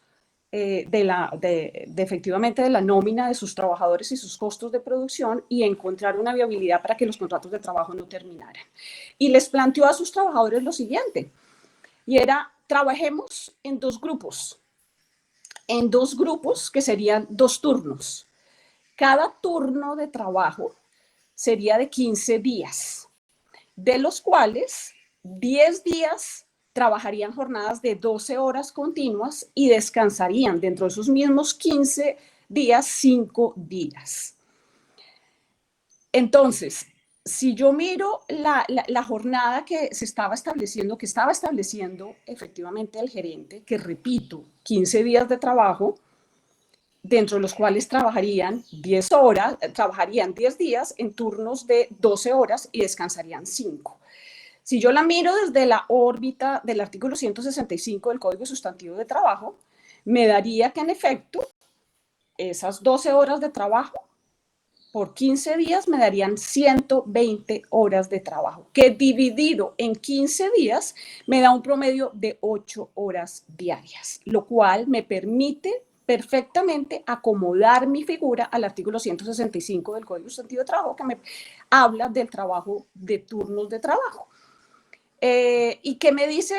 efectivamente de la nómina de sus trabajadores y sus costos de producción y encontrar una viabilidad para que los contratos de trabajo no terminaran. Y les planteó a sus trabajadores lo siguiente, y era: trabajemos en dos grupos que serían 2 turnos. Cada turno de trabajo sería de 15 días, de los cuales 10 días trabajarían jornadas de 12 horas continuas y descansarían dentro de esos mismos 15 días, 5 días. Entonces, si yo miro la jornada que estaba estableciendo efectivamente el gerente, que repito, 15 días de trabajo, dentro de los cuales trabajarían 10 días en turnos de 12 horas y descansarían 5. Si yo la miro desde la órbita del artículo 165 del Código Sustantivo de Trabajo, me daría que en efecto esas 12 horas de trabajo por 15 días me darían 120 horas de trabajo, que dividido en 15 días me da un promedio de 8 horas diarias, lo cual me permite perfectamente acomodar mi figura al artículo 165 del Código Sustantivo de Trabajo, que me habla del trabajo de turnos de trabajo. ¿Y qué me dice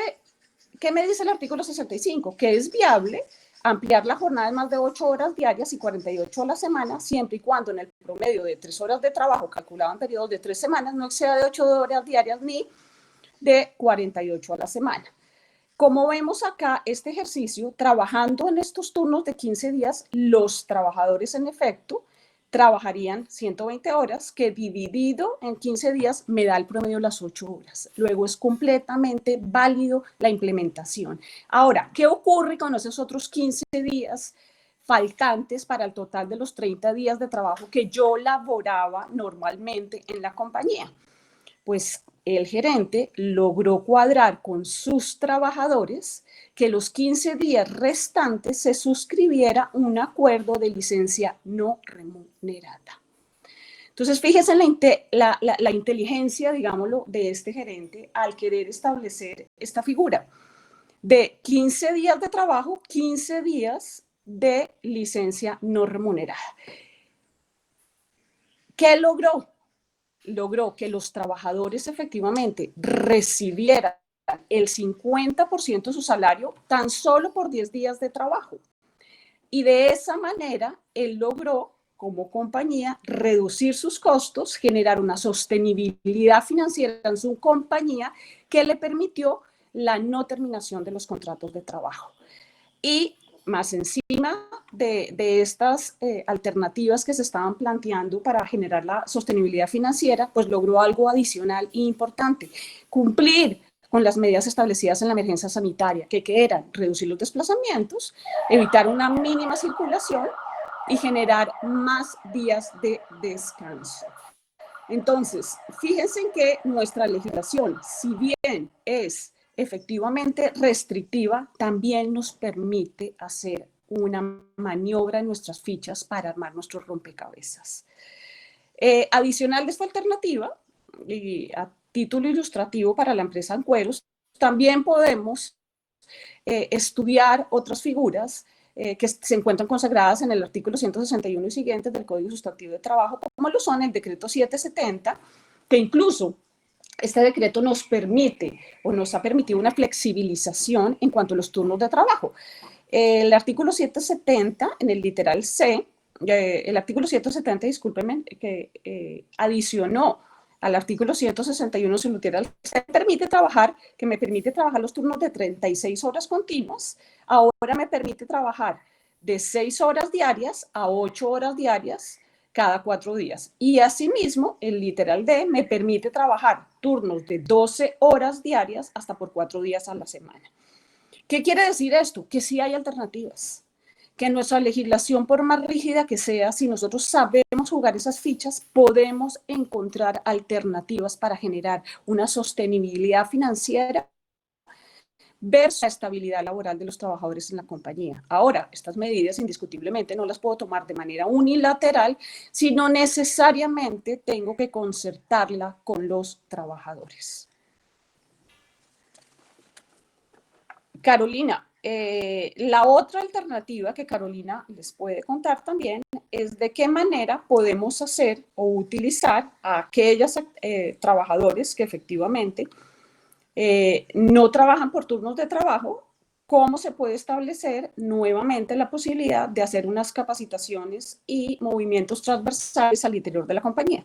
el artículo 65? Que es viable ampliar la jornada de más de 8 horas diarias y 48 a la semana, siempre y cuando en el promedio de 3 horas de trabajo calculado en periodos de 3 semanas no exceda de 8 horas diarias ni de 48 a la semana. Como vemos acá, este ejercicio, trabajando en estos turnos de 15 días, los trabajadores en efecto trabajarían 120 horas, que dividido en 15 días me da el promedio de las 8 horas. Luego es completamente válido la implementación. Ahora, ¿qué ocurre con esos otros 15 días faltantes para el total de los 30 días de trabajo que yo laboraba normalmente en la compañía? Pues el gerente logró cuadrar con sus trabajadores que los 15 días restantes se suscribiera un acuerdo de licencia no remunerada. Entonces, fíjense en la inteligencia, digámoslo, de este gerente al querer establecer esta figura de 15 días de trabajo, 15 días de licencia no remunerada. ¿Qué logró? Logró que los trabajadores efectivamente recibieran el 50% de su salario tan solo por 10 días de trabajo. Y de esa manera, él logró, como compañía, reducir sus costos, generar una sostenibilidad financiera en su compañía que le permitió la no terminación de los contratos de trabajo. Y más encima de estas alternativas que se estaban planteando para generar la sostenibilidad financiera, pues logró algo adicional e importante: cumplir con las medidas establecidas en la emergencia sanitaria, que eran reducir los desplazamientos, evitar una mínima circulación y generar más días de descanso. Entonces, fíjense en que nuestra legislación, si bien es efectivamente restrictiva, también nos permite hacer una maniobra en nuestras fichas para armar nuestros rompecabezas. Adicional de esta alternativa, y a título ilustrativo para la empresa en cueros, también podemos estudiar otras figuras que se encuentran consagradas en el artículo 161 y siguientes del Código Sustantivo de Trabajo, como lo son el decreto 770, que incluso este decreto nos permite o nos ha permitido una flexibilización en cuanto a los turnos de trabajo. El artículo 770, en el literal C, el artículo 170, discúlpenme, que adicionó al artículo 161 sin literal C, que me permite trabajar los turnos de 36 horas continuas. Ahora me permite trabajar de 6 horas diarias a 8 horas diarias cada 4 días. Y asimismo, el literal D me permite trabajar turnos de 12 horas diarias hasta por 4 días a la semana. ¿Qué quiere decir esto? Que sí hay alternativas, que nuestra legislación, por más rígida que sea, si nosotros sabemos jugar esas fichas, podemos encontrar alternativas para generar una sostenibilidad financiera versus la estabilidad laboral de los trabajadores en la compañía. Ahora, estas medidas indiscutiblemente no las puedo tomar de manera unilateral, sino necesariamente tengo que concertarla con los trabajadores. Carolina, la otra alternativa que Carolina les puede contar también es de qué manera podemos hacer o utilizar a aquellos trabajadores que efectivamente no trabajan por turnos de trabajo, cómo se puede establecer nuevamente la posibilidad de hacer unas capacitaciones y movimientos transversales al interior de la compañía.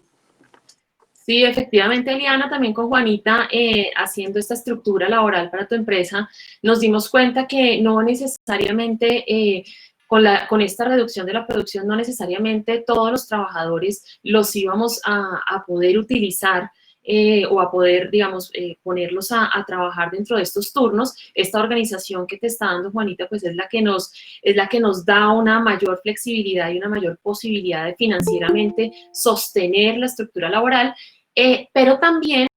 Sí, efectivamente, Eliana, también con Juanita, haciendo esta estructura laboral para tu empresa, nos dimos cuenta que no necesariamente, con esta reducción de la producción, no necesariamente todos los trabajadores los íbamos a poder utilizar o a poder, digamos, ponerlos a trabajar dentro de estos turnos. Esta organización que te está dando Juanita, pues es la que nos da una mayor flexibilidad y una mayor posibilidad de financieramente sostener la estructura laboral, pero también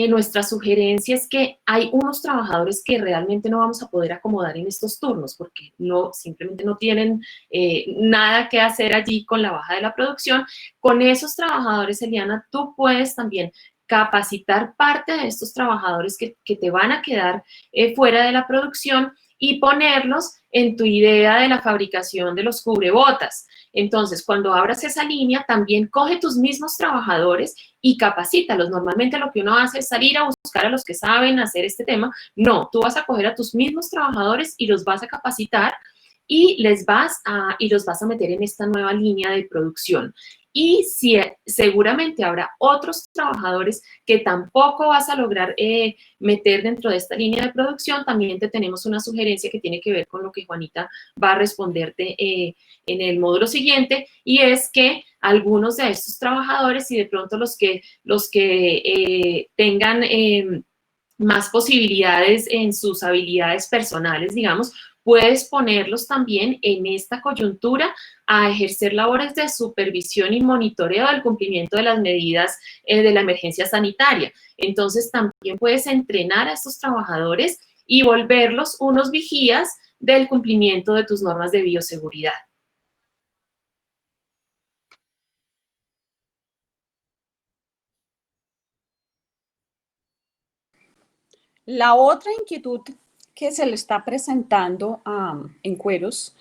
nuestra sugerencia es que hay unos trabajadores que realmente no vamos a poder acomodar en estos turnos porque simplemente no tienen nada que hacer allí con la baja de la producción. Con esos trabajadores, Eliana, tú puedes también capacitar parte de estos trabajadores que te van a quedar fuera de la producción y ponerlos en tu idea de la fabricación de los cubrebotas. Entonces, cuando abras esa línea, también coge tus mismos trabajadores y capacítalos. Normalmente lo que uno hace es salir a buscar a los que saben hacer este tema. No, tú vas a coger a tus mismos trabajadores y los vas a capacitar y los vas a meter en esta nueva línea de producción. y si seguramente habrá otros trabajadores que tampoco vas a lograr meter dentro de esta línea de producción, también te tenemos una sugerencia que tiene que ver con lo que Juanita va a responderte en el módulo siguiente, y es que algunos de estos trabajadores, y de pronto los que tengan más posibilidades en sus habilidades personales, digamos, puedes ponerlos también en esta coyuntura a ejercer labores de supervisión y monitoreo del cumplimiento de las medidas de la emergencia sanitaria. Entonces, también puedes entrenar a estos trabajadores y volverlos unos vigías del cumplimiento de tus normas de bioseguridad. La otra inquietud que se le está presentando en Cueros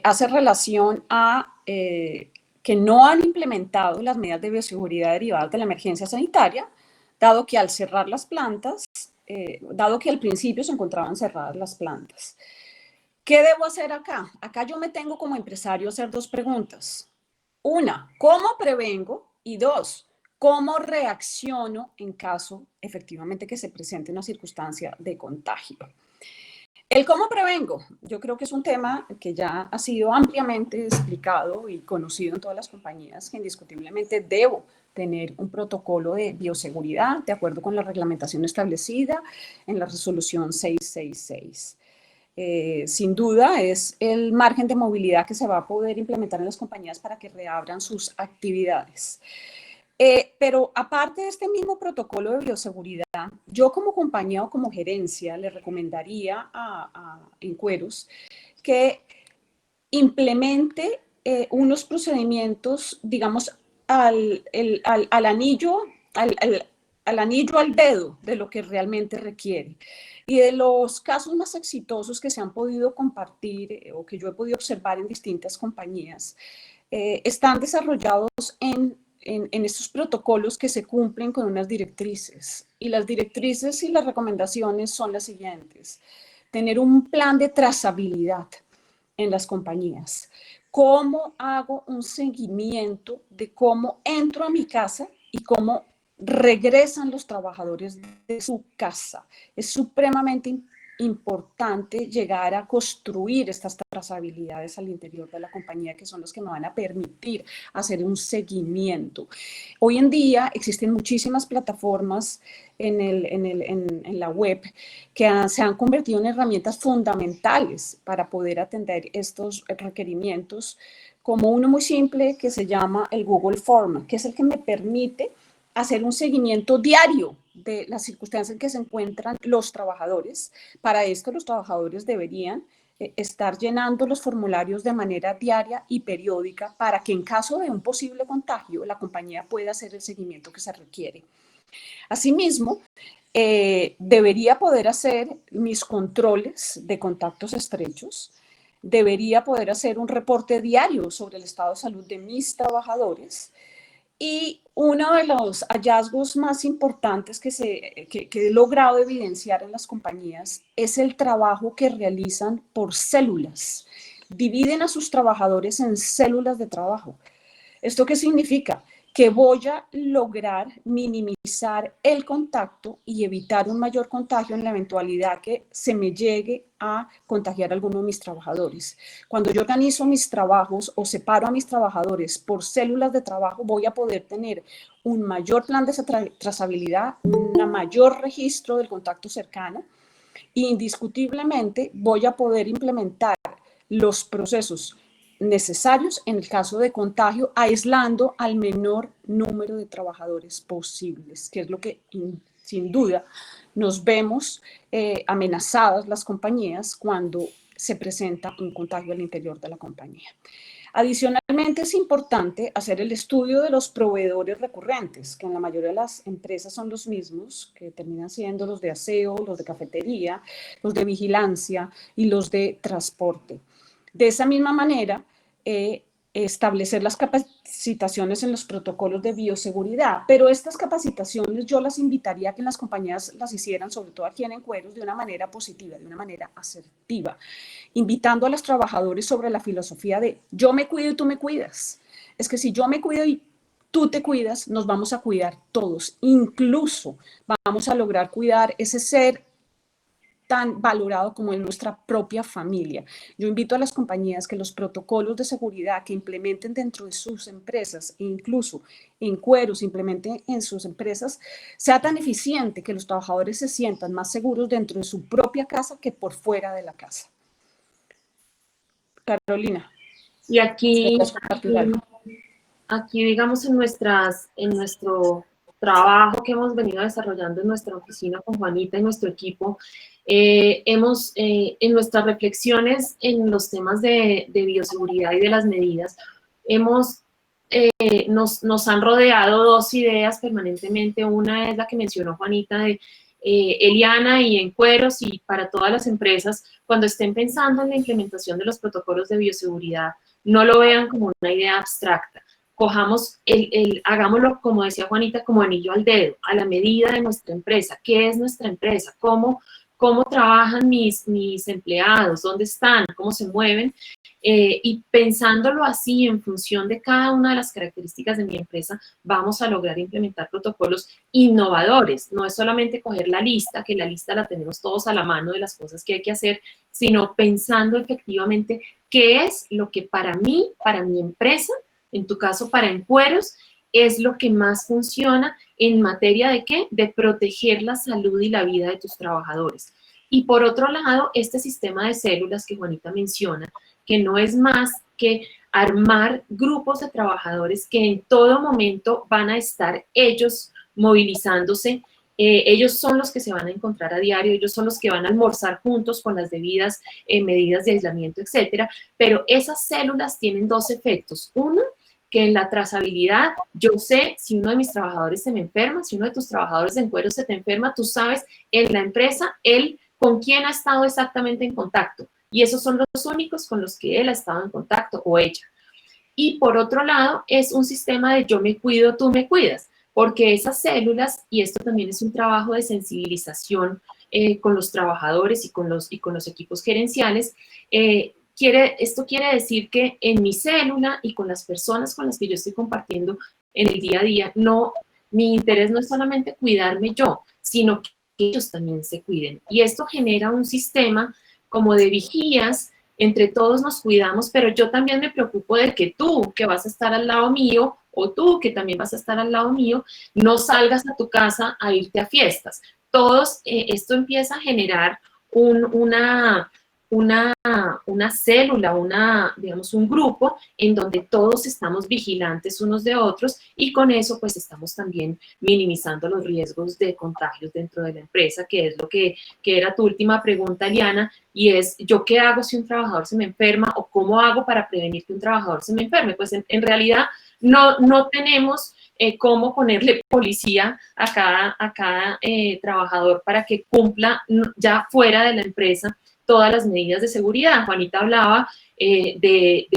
hace relación a que no han implementado las medidas de bioseguridad derivadas de la emergencia sanitaria, dado que al cerrar las plantas, dado que al principio se encontraban cerradas las plantas. ¿Qué debo hacer acá? Acá yo me tengo como empresario hacer dos preguntas. Una, ¿cómo prevengo? Y dos, ¿cómo reacciono en caso efectivamente que se presente una circunstancia de contagio? El cómo prevengo, yo creo que es un tema que ya ha sido ampliamente explicado y conocido en todas las compañías, que indiscutiblemente debo tener un protocolo de bioseguridad de acuerdo con la reglamentación establecida en la resolución 666. Sin duda es el margen de movilidad que se va a poder implementar en las compañías para que reabran sus actividades. Pero aparte de este mismo protocolo de bioseguridad, yo como compañía o como gerencia le recomendaría en Cueros que implemente unos procedimientos, digamos, al anillo al dedo de lo que realmente requiere. Y de los casos más exitosos que se han podido compartir o que yo he podido observar en distintas compañías, están desarrollados en estos protocolos que se cumplen con unas directrices. Y las directrices y las recomendaciones son las siguientes. Tener un plan de trazabilidad en las compañías. ¿Cómo hago un seguimiento de cómo entro a mi casa y cómo regresan los trabajadores de su casa? Es supremamente importante llegar a construir estas trazabilidades al interior de la compañía, que son las que me van a permitir hacer un seguimiento. Hoy en día existen muchísimas plataformas en la web que se han convertido en herramientas fundamentales para poder atender estos requerimientos, como uno muy simple que se llama el Google Form, que es el que me permite hacer un seguimiento diario de las circunstancias en que se encuentran los trabajadores. Para esto, los trabajadores deberían estar llenando los formularios de manera diaria y periódica para que en caso de un posible contagio, la compañía pueda hacer el seguimiento que se requiere. Asimismo, debería poder hacer mis controles de contactos estrechos, debería poder hacer un reporte diario sobre el estado de salud de mis trabajadores. Y uno de los hallazgos más importantes que he logrado evidenciar en las compañías es el trabajo que realizan por células. Dividen a sus trabajadores en células de trabajo. ¿Esto qué significa? Que voy a lograr minimizar el contacto y evitar un mayor contagio en la eventualidad que se me llegue a contagiar a alguno de mis trabajadores. Cuando yo organizo mis trabajos o separo a mis trabajadores por células de trabajo, voy a poder tener un mayor plan de trazabilidad, un mayor registro del contacto cercano e indiscutiblemente voy a poder implementar los procesos necesarios en el caso de contagio, aislando al menor número de trabajadores posibles, que es lo que sin duda nos vemos amenazadas las compañías cuando se presenta un contagio al interior de la compañía. Adicionalmente, es importante hacer el estudio de los proveedores recurrentes, que en la mayoría de las empresas son los mismos, que terminan siendo los de aseo, los de cafetería, los de vigilancia y los de transporte. De esa misma manera, establecer las capacitaciones en los protocolos de bioseguridad, pero estas capacitaciones yo las invitaría a que las compañías las hicieran, sobre todo aquí en Cueros, de una manera positiva, de una manera asertiva, invitando a los trabajadores sobre la filosofía de yo me cuido y tú me cuidas. es que si yo me cuido y tú te cuidas, nos vamos a cuidar todos. Incluso vamos a lograr cuidar ese ser tan valorado como en nuestra propia familia. Yo invito a las compañías que los protocolos de seguridad que implementen dentro de sus empresas e incluso en Cueros implementen en sus empresas, sea tan eficiente que los trabajadores se sientan más seguros dentro de su propia casa que por fuera de la casa. Carolina. Y aquí digamos, en nuestro trabajo que hemos venido desarrollando en nuestra oficina con Juanita y nuestro equipo, en nuestras reflexiones en los temas de bioseguridad y de las medidas, nos han rodeado dos ideas permanentemente. Una es la que mencionó Juanita de Eliana y en Cueros, y para todas las empresas, cuando estén pensando en la implementación de los protocolos de bioseguridad, no lo vean como una idea abstracta. Cojamos hagámoslo, como decía Juanita, como anillo al dedo, a la medida de nuestra empresa. ¿Qué es nuestra empresa? ¿Cómo trabajan mis empleados? ¿Dónde están? ¿Cómo se mueven? Y pensándolo así, en función de cada una de las características de mi empresa, vamos a lograr implementar protocolos innovadores. No es solamente coger la lista, que la lista la tenemos todos a la mano de las cosas que hay que hacer, sino pensando efectivamente qué es lo que para mí, para mi empresa, en tu caso para En Cueros, es lo que más funciona en materia de ¿qué? De proteger la salud y la vida de tus trabajadores. Y por otro lado, este sistema de células que Juanita menciona, que no es más que armar grupos de trabajadores que en todo momento van a estar ellos movilizándose. Ellos son los que se van a encontrar a diario, ellos son los que van a almorzar juntos con las debidas medidas de aislamiento, etcétera. Pero esas células tienen dos efectos. Uno, que en la trazabilidad, yo sé si uno de mis trabajadores se me enferma, si uno de tus trabajadores de En Cueros se te enferma, tú sabes en la empresa él con quién ha estado exactamente en contacto. Y esos son los únicos con los que él ha estado en contacto o ella. Y por otro lado, es un sistema de yo me cuido, tú me cuidas, porque esas células, y esto también es un trabajo de sensibilización con los trabajadores y con los equipos gerenciales, esto quiere decir que en mi célula y con las personas con las que yo estoy compartiendo en el día a día, mi interés no es solamente cuidarme yo, sino que ellos también se cuiden. Y esto genera un sistema como de vigías, entre todos nos cuidamos, pero yo también me preocupo de que tú, que vas a estar al lado mío, o tú, que también vas a estar al lado mío, no salgas a tu casa a irte a fiestas. Todos, esto empieza a generar una célula, digamos, un grupo en donde todos estamos vigilantes unos de otros, y con eso pues estamos también minimizando los riesgos de contagios dentro de la empresa, que es lo que era tu última pregunta, Eliana, y es, ¿yo qué hago si un trabajador se me enferma o cómo hago para prevenir que un trabajador se me enferme? Pues en realidad no tenemos cómo ponerle policía a cada trabajador para que cumpla ya fuera de la empresa todas las medidas de seguridad. Juanita hablaba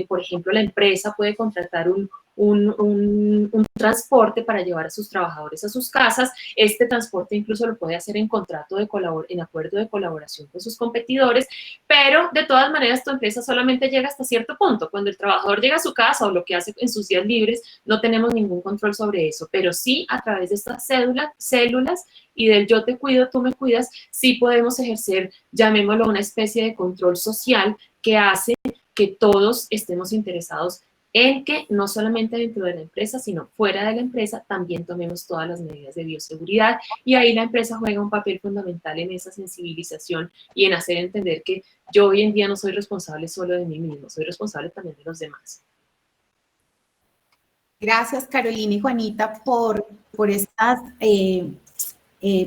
por ejemplo, la empresa puede contratar un transporte para llevar a sus trabajadores a sus casas. Este transporte incluso lo puede hacer en en acuerdo de colaboración con sus competidores, pero de todas maneras tu empresa solamente llega hasta cierto punto. Cuando el trabajador llega a su casa o lo que hace en sus días libres, no tenemos ningún control sobre eso, pero sí a través de estas células y del yo te cuido, tú me cuidas, sí podemos ejercer, llamémoslo, una especie de control social que hace que todos estemos interesados en que no solamente dentro de la empresa, sino fuera de la empresa, también tomemos todas las medidas de bioseguridad, y ahí la empresa juega un papel fundamental en esa sensibilización y en hacer entender que yo hoy en día no soy responsable solo de mí mismo, soy responsable también de los demás. Gracias, Carolina y Juanita, por estas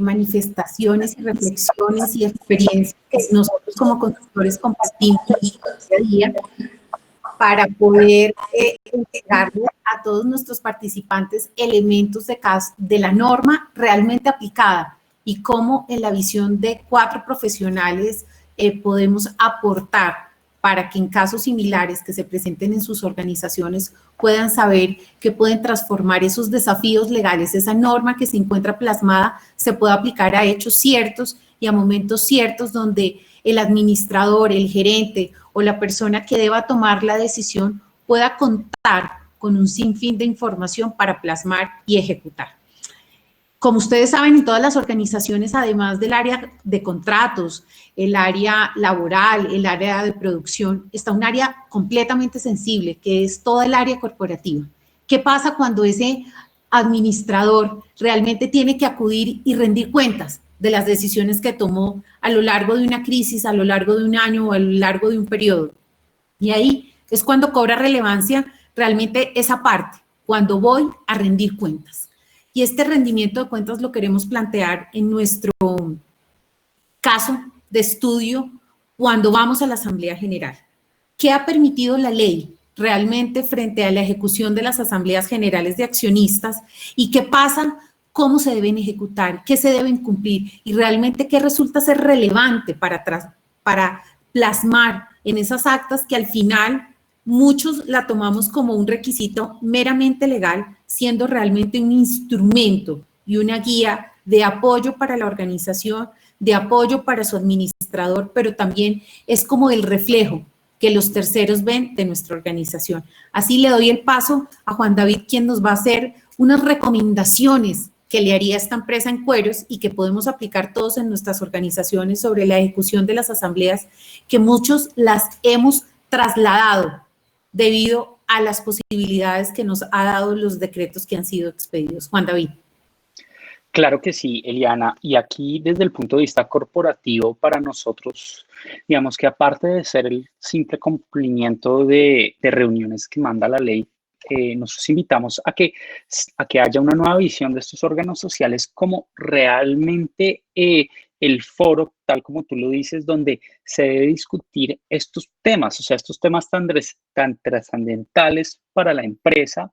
manifestaciones y reflexiones y experiencias que nosotros como consultores compartimos día a día para poder entregarle a todos nuestros participantes elementos de la norma realmente aplicada y cómo en la visión de 4 profesionales podemos aportar para que en casos similares que se presenten en sus organizaciones puedan saber que pueden transformar esos desafíos legales, esa norma que se encuentra plasmada, se puede aplicar a hechos ciertos y a momentos ciertos donde el administrador, el gerente o la persona que deba tomar la decisión pueda contar con un sinfín de información para plasmar y ejecutar. Como ustedes saben, en todas las organizaciones, además del área de contratos, el área laboral, el área de producción, está un área completamente sensible, que es toda el área corporativa. ¿Qué pasa cuando ese administrador realmente tiene que acudir y rendir cuentas de las decisiones que tomó a lo largo de una crisis, a lo largo de un año o a lo largo de un periodo? Y ahí es cuando cobra relevancia realmente esa parte, cuando voy a rendir cuentas. Y este rendimiento de cuentas lo queremos plantear en nuestro caso de estudio cuando vamos a la Asamblea General. ¿Qué ha permitido la ley realmente frente a la ejecución de las Asambleas Generales de Accionistas? ¿Y qué pasa? ¿Cómo se deben ejecutar? ¿Qué se deben cumplir? Y realmente qué resulta ser relevante para plasmar en esas actas que al final muchos la tomamos como un requisito meramente legal, siendo realmente un instrumento y una guía de apoyo para la organización, de apoyo para su administrador, pero también es como el reflejo que los terceros ven de nuestra organización. Así le doy el paso a Juan David, quien nos va a hacer unas recomendaciones que le haría esta empresa en Cueros y que podemos aplicar todos en nuestras organizaciones sobre la ejecución de las asambleas, que muchos las hemos trasladado debido a las posibilidades que nos ha dado los decretos que han sido expedidos. Juan David. Claro que sí, Eliana. Y aquí, desde el punto de vista corporativo, para nosotros, digamos que aparte de ser el simple cumplimiento de reuniones que manda la ley, nosotros invitamos a que haya una nueva visión de estos órganos sociales como realmente el foro, tal como tú lo dices, donde se debe discutir estos temas, o sea, estos temas tan trascendentales para la empresa,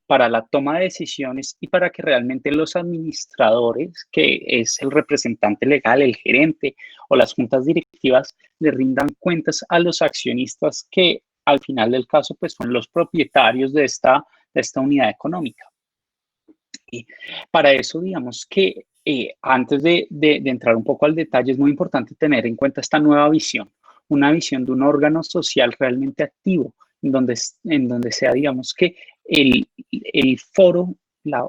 para la toma de decisiones y para que realmente los administradores, que es el representante legal, el gerente o las juntas directivas, le rindan cuentas a los accionistas que al final del caso pues son los propietarios de esta unidad económica. Y para eso, digamos que antes de entrar un poco al detalle, es muy importante tener en cuenta esta nueva visión, una visión de un órgano social realmente activo, en donde sea, digamos que el foro,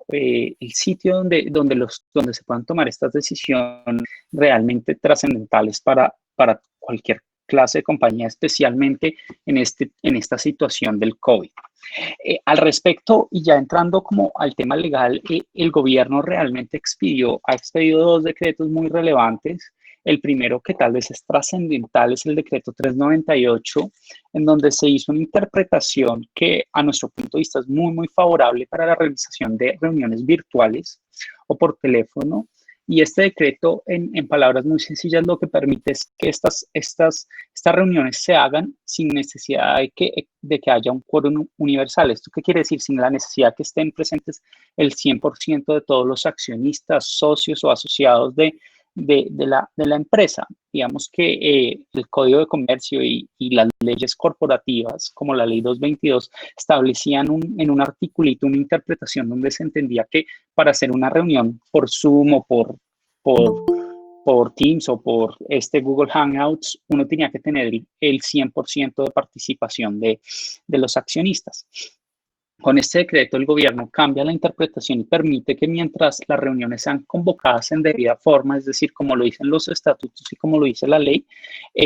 el sitio donde se puedan tomar estas decisiones realmente trascendentales para cualquier clase de compañía, especialmente en esta situación del COVID. Al respecto, y ya entrando como al tema legal, el gobierno realmente ha expedido dos decretos muy relevantes. El primero, que tal vez es trascendental, es el decreto 398, en donde se hizo una interpretación que a nuestro punto de vista es muy, muy favorable para la realización de reuniones virtuales o por teléfono. Y este decreto, en palabras muy sencillas, lo que permite es que estas reuniones se hagan sin necesidad de que haya un quórum universal. ¿Esto qué quiere decir? Sin la necesidad que estén presentes el 100% de todos los accionistas, socios o asociados de la empresa. Digamos que el Código de Comercio y las leyes corporativas, como la Ley 222, establecían en un articulito una interpretación donde se entendía que para hacer una reunión por Zoom o por Teams o por Google Hangouts, uno tenía que tener el 100% de participación de los accionistas. Con este decreto, el gobierno cambia la interpretación y permite que mientras las reuniones sean convocadas en debida forma, es decir, como lo dicen los estatutos y como lo dice la ley,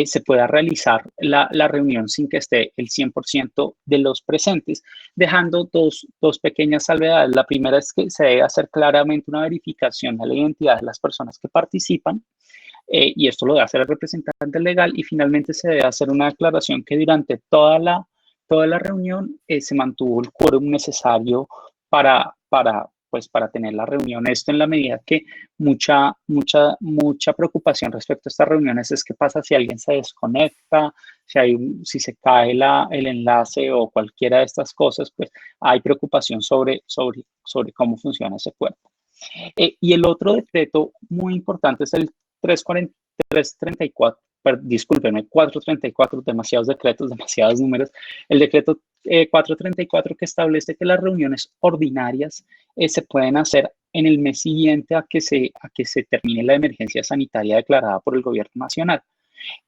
se pueda realizar la reunión sin que esté el 100% de los presentes, dejando dos pequeñas salvedades. La primera es que se debe hacer claramente una verificación de la identidad de las personas que participan, y esto lo debe hacer el representante legal, y finalmente se debe hacer una declaración que durante toda la reunión se mantuvo el quórum necesario para tener la reunión. Esto en la medida que mucha preocupación respecto a estas reuniones es qué pasa si alguien se desconecta, si se cae el enlace o cualquiera de estas cosas, pues hay preocupación sobre cómo funciona ese cuerpo. Y el otro decreto muy importante es el 334. Discúlpenme, 434, demasiados decretos, demasiados números. El decreto 434 que establece que las reuniones ordinarias se pueden hacer en el mes siguiente a que se termine la emergencia sanitaria declarada por el gobierno nacional.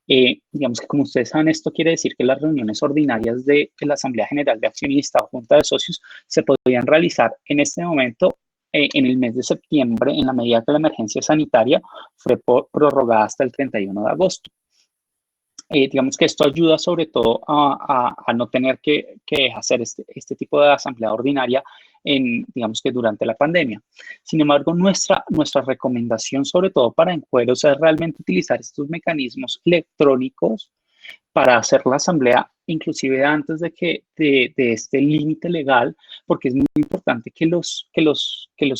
Digamos que, como ustedes saben, esto quiere decir que las reuniones ordinarias de la Asamblea General de Accionistas o Junta de Socios se podían realizar en este momento, en el mes de septiembre, en la medida que la emergencia sanitaria fue prorrogada hasta el 31 de agosto. Digamos que esto ayuda sobre todo a no tener que hacer este tipo de asamblea ordinaria digamos que durante la pandemia. Sin embargo, nuestra recomendación, sobre todo para Encueros, es realmente utilizar estos mecanismos electrónicos para hacer la asamblea, inclusive antes de este límite legal, porque es muy importante que los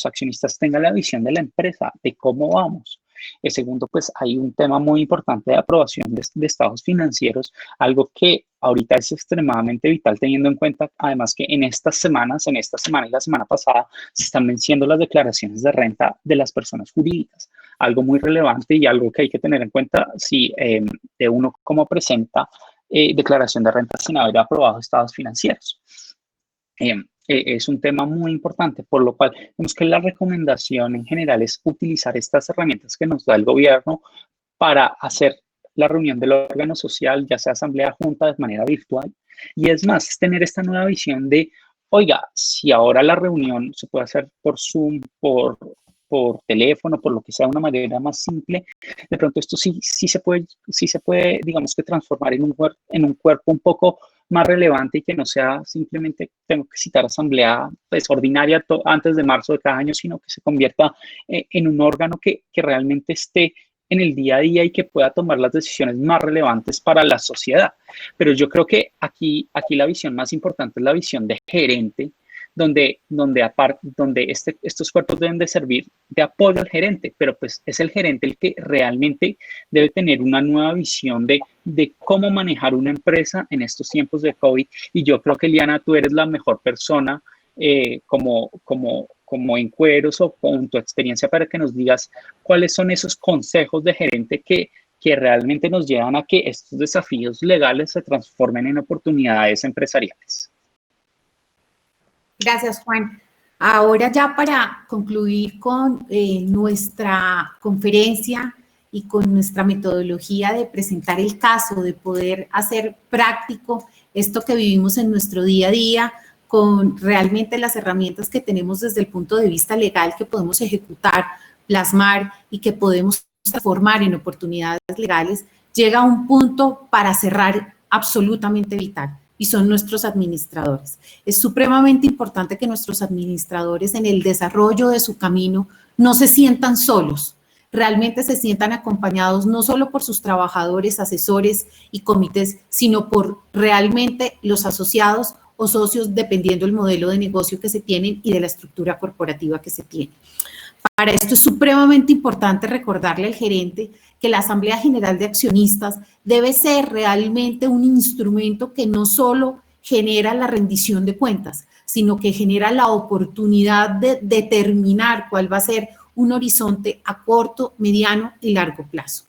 accionistas tengan la visión de la empresa, de cómo vamos. Segundo, pues hay un tema muy importante de aprobación de estados financieros, algo que ahorita es extremadamente vital, teniendo en cuenta además que en esta semana y la semana pasada se están venciendo las declaraciones de renta de las personas jurídicas, algo muy relevante y algo que hay que tener en cuenta si de uno como presenta declaración de renta sin haber aprobado estados financieros. Es un tema muy importante, por lo cual vemos que la recomendación en general es utilizar estas herramientas que nos da el gobierno para hacer la reunión del órgano social, ya sea asamblea, junta, de manera virtual. Y es más, es tener esta nueva visión de, oiga, si ahora la reunión se puede hacer por Zoom, por teléfono, por lo que sea, una manera más simple, de pronto esto sí se puede, digamos que transformar en un cuerpo un poco más relevante y que no sea simplemente tengo que citar asamblea pues, ordinaria antes de marzo de cada año, sino que se convierta en un órgano que realmente esté en el día a día y que pueda tomar las decisiones más relevantes para la sociedad. Pero yo creo que aquí la visión más importante es la visión de gerente, donde estos cuerpos deben de servir de apoyo al gerente, pero pues es el gerente el que realmente debe tener una nueva visión de cómo manejar una empresa en estos tiempos de COVID. Y yo creo que, Eliana, tú eres la mejor persona como Encueros o con tu experiencia para que nos digas cuáles son esos consejos de gerente que realmente nos llevan a que estos desafíos legales se transformen en oportunidades empresariales. Gracias, Juan. Ahora ya para concluir con nuestra conferencia y con nuestra metodología de presentar el caso, de poder hacer práctico esto que vivimos en nuestro día a día, con realmente las herramientas que tenemos desde el punto de vista legal que podemos ejecutar, plasmar y que podemos transformar en oportunidades legales, llega un punto para cerrar absolutamente vital. Y son nuestros administradores. Es supremamente importante que nuestros administradores en el desarrollo de su camino no se sientan solos, realmente se sientan acompañados no solo por sus trabajadores, asesores y comités, sino por realmente los asociados o socios, dependiendo del modelo de negocio que se tienen y de la estructura corporativa que se tiene. Para esto es supremamente importante recordarle al gerente que la Asamblea General de Accionistas debe ser realmente un instrumento que no solo genera la rendición de cuentas, sino que genera la oportunidad de determinar cuál va a ser un horizonte a corto, mediano y largo plazo.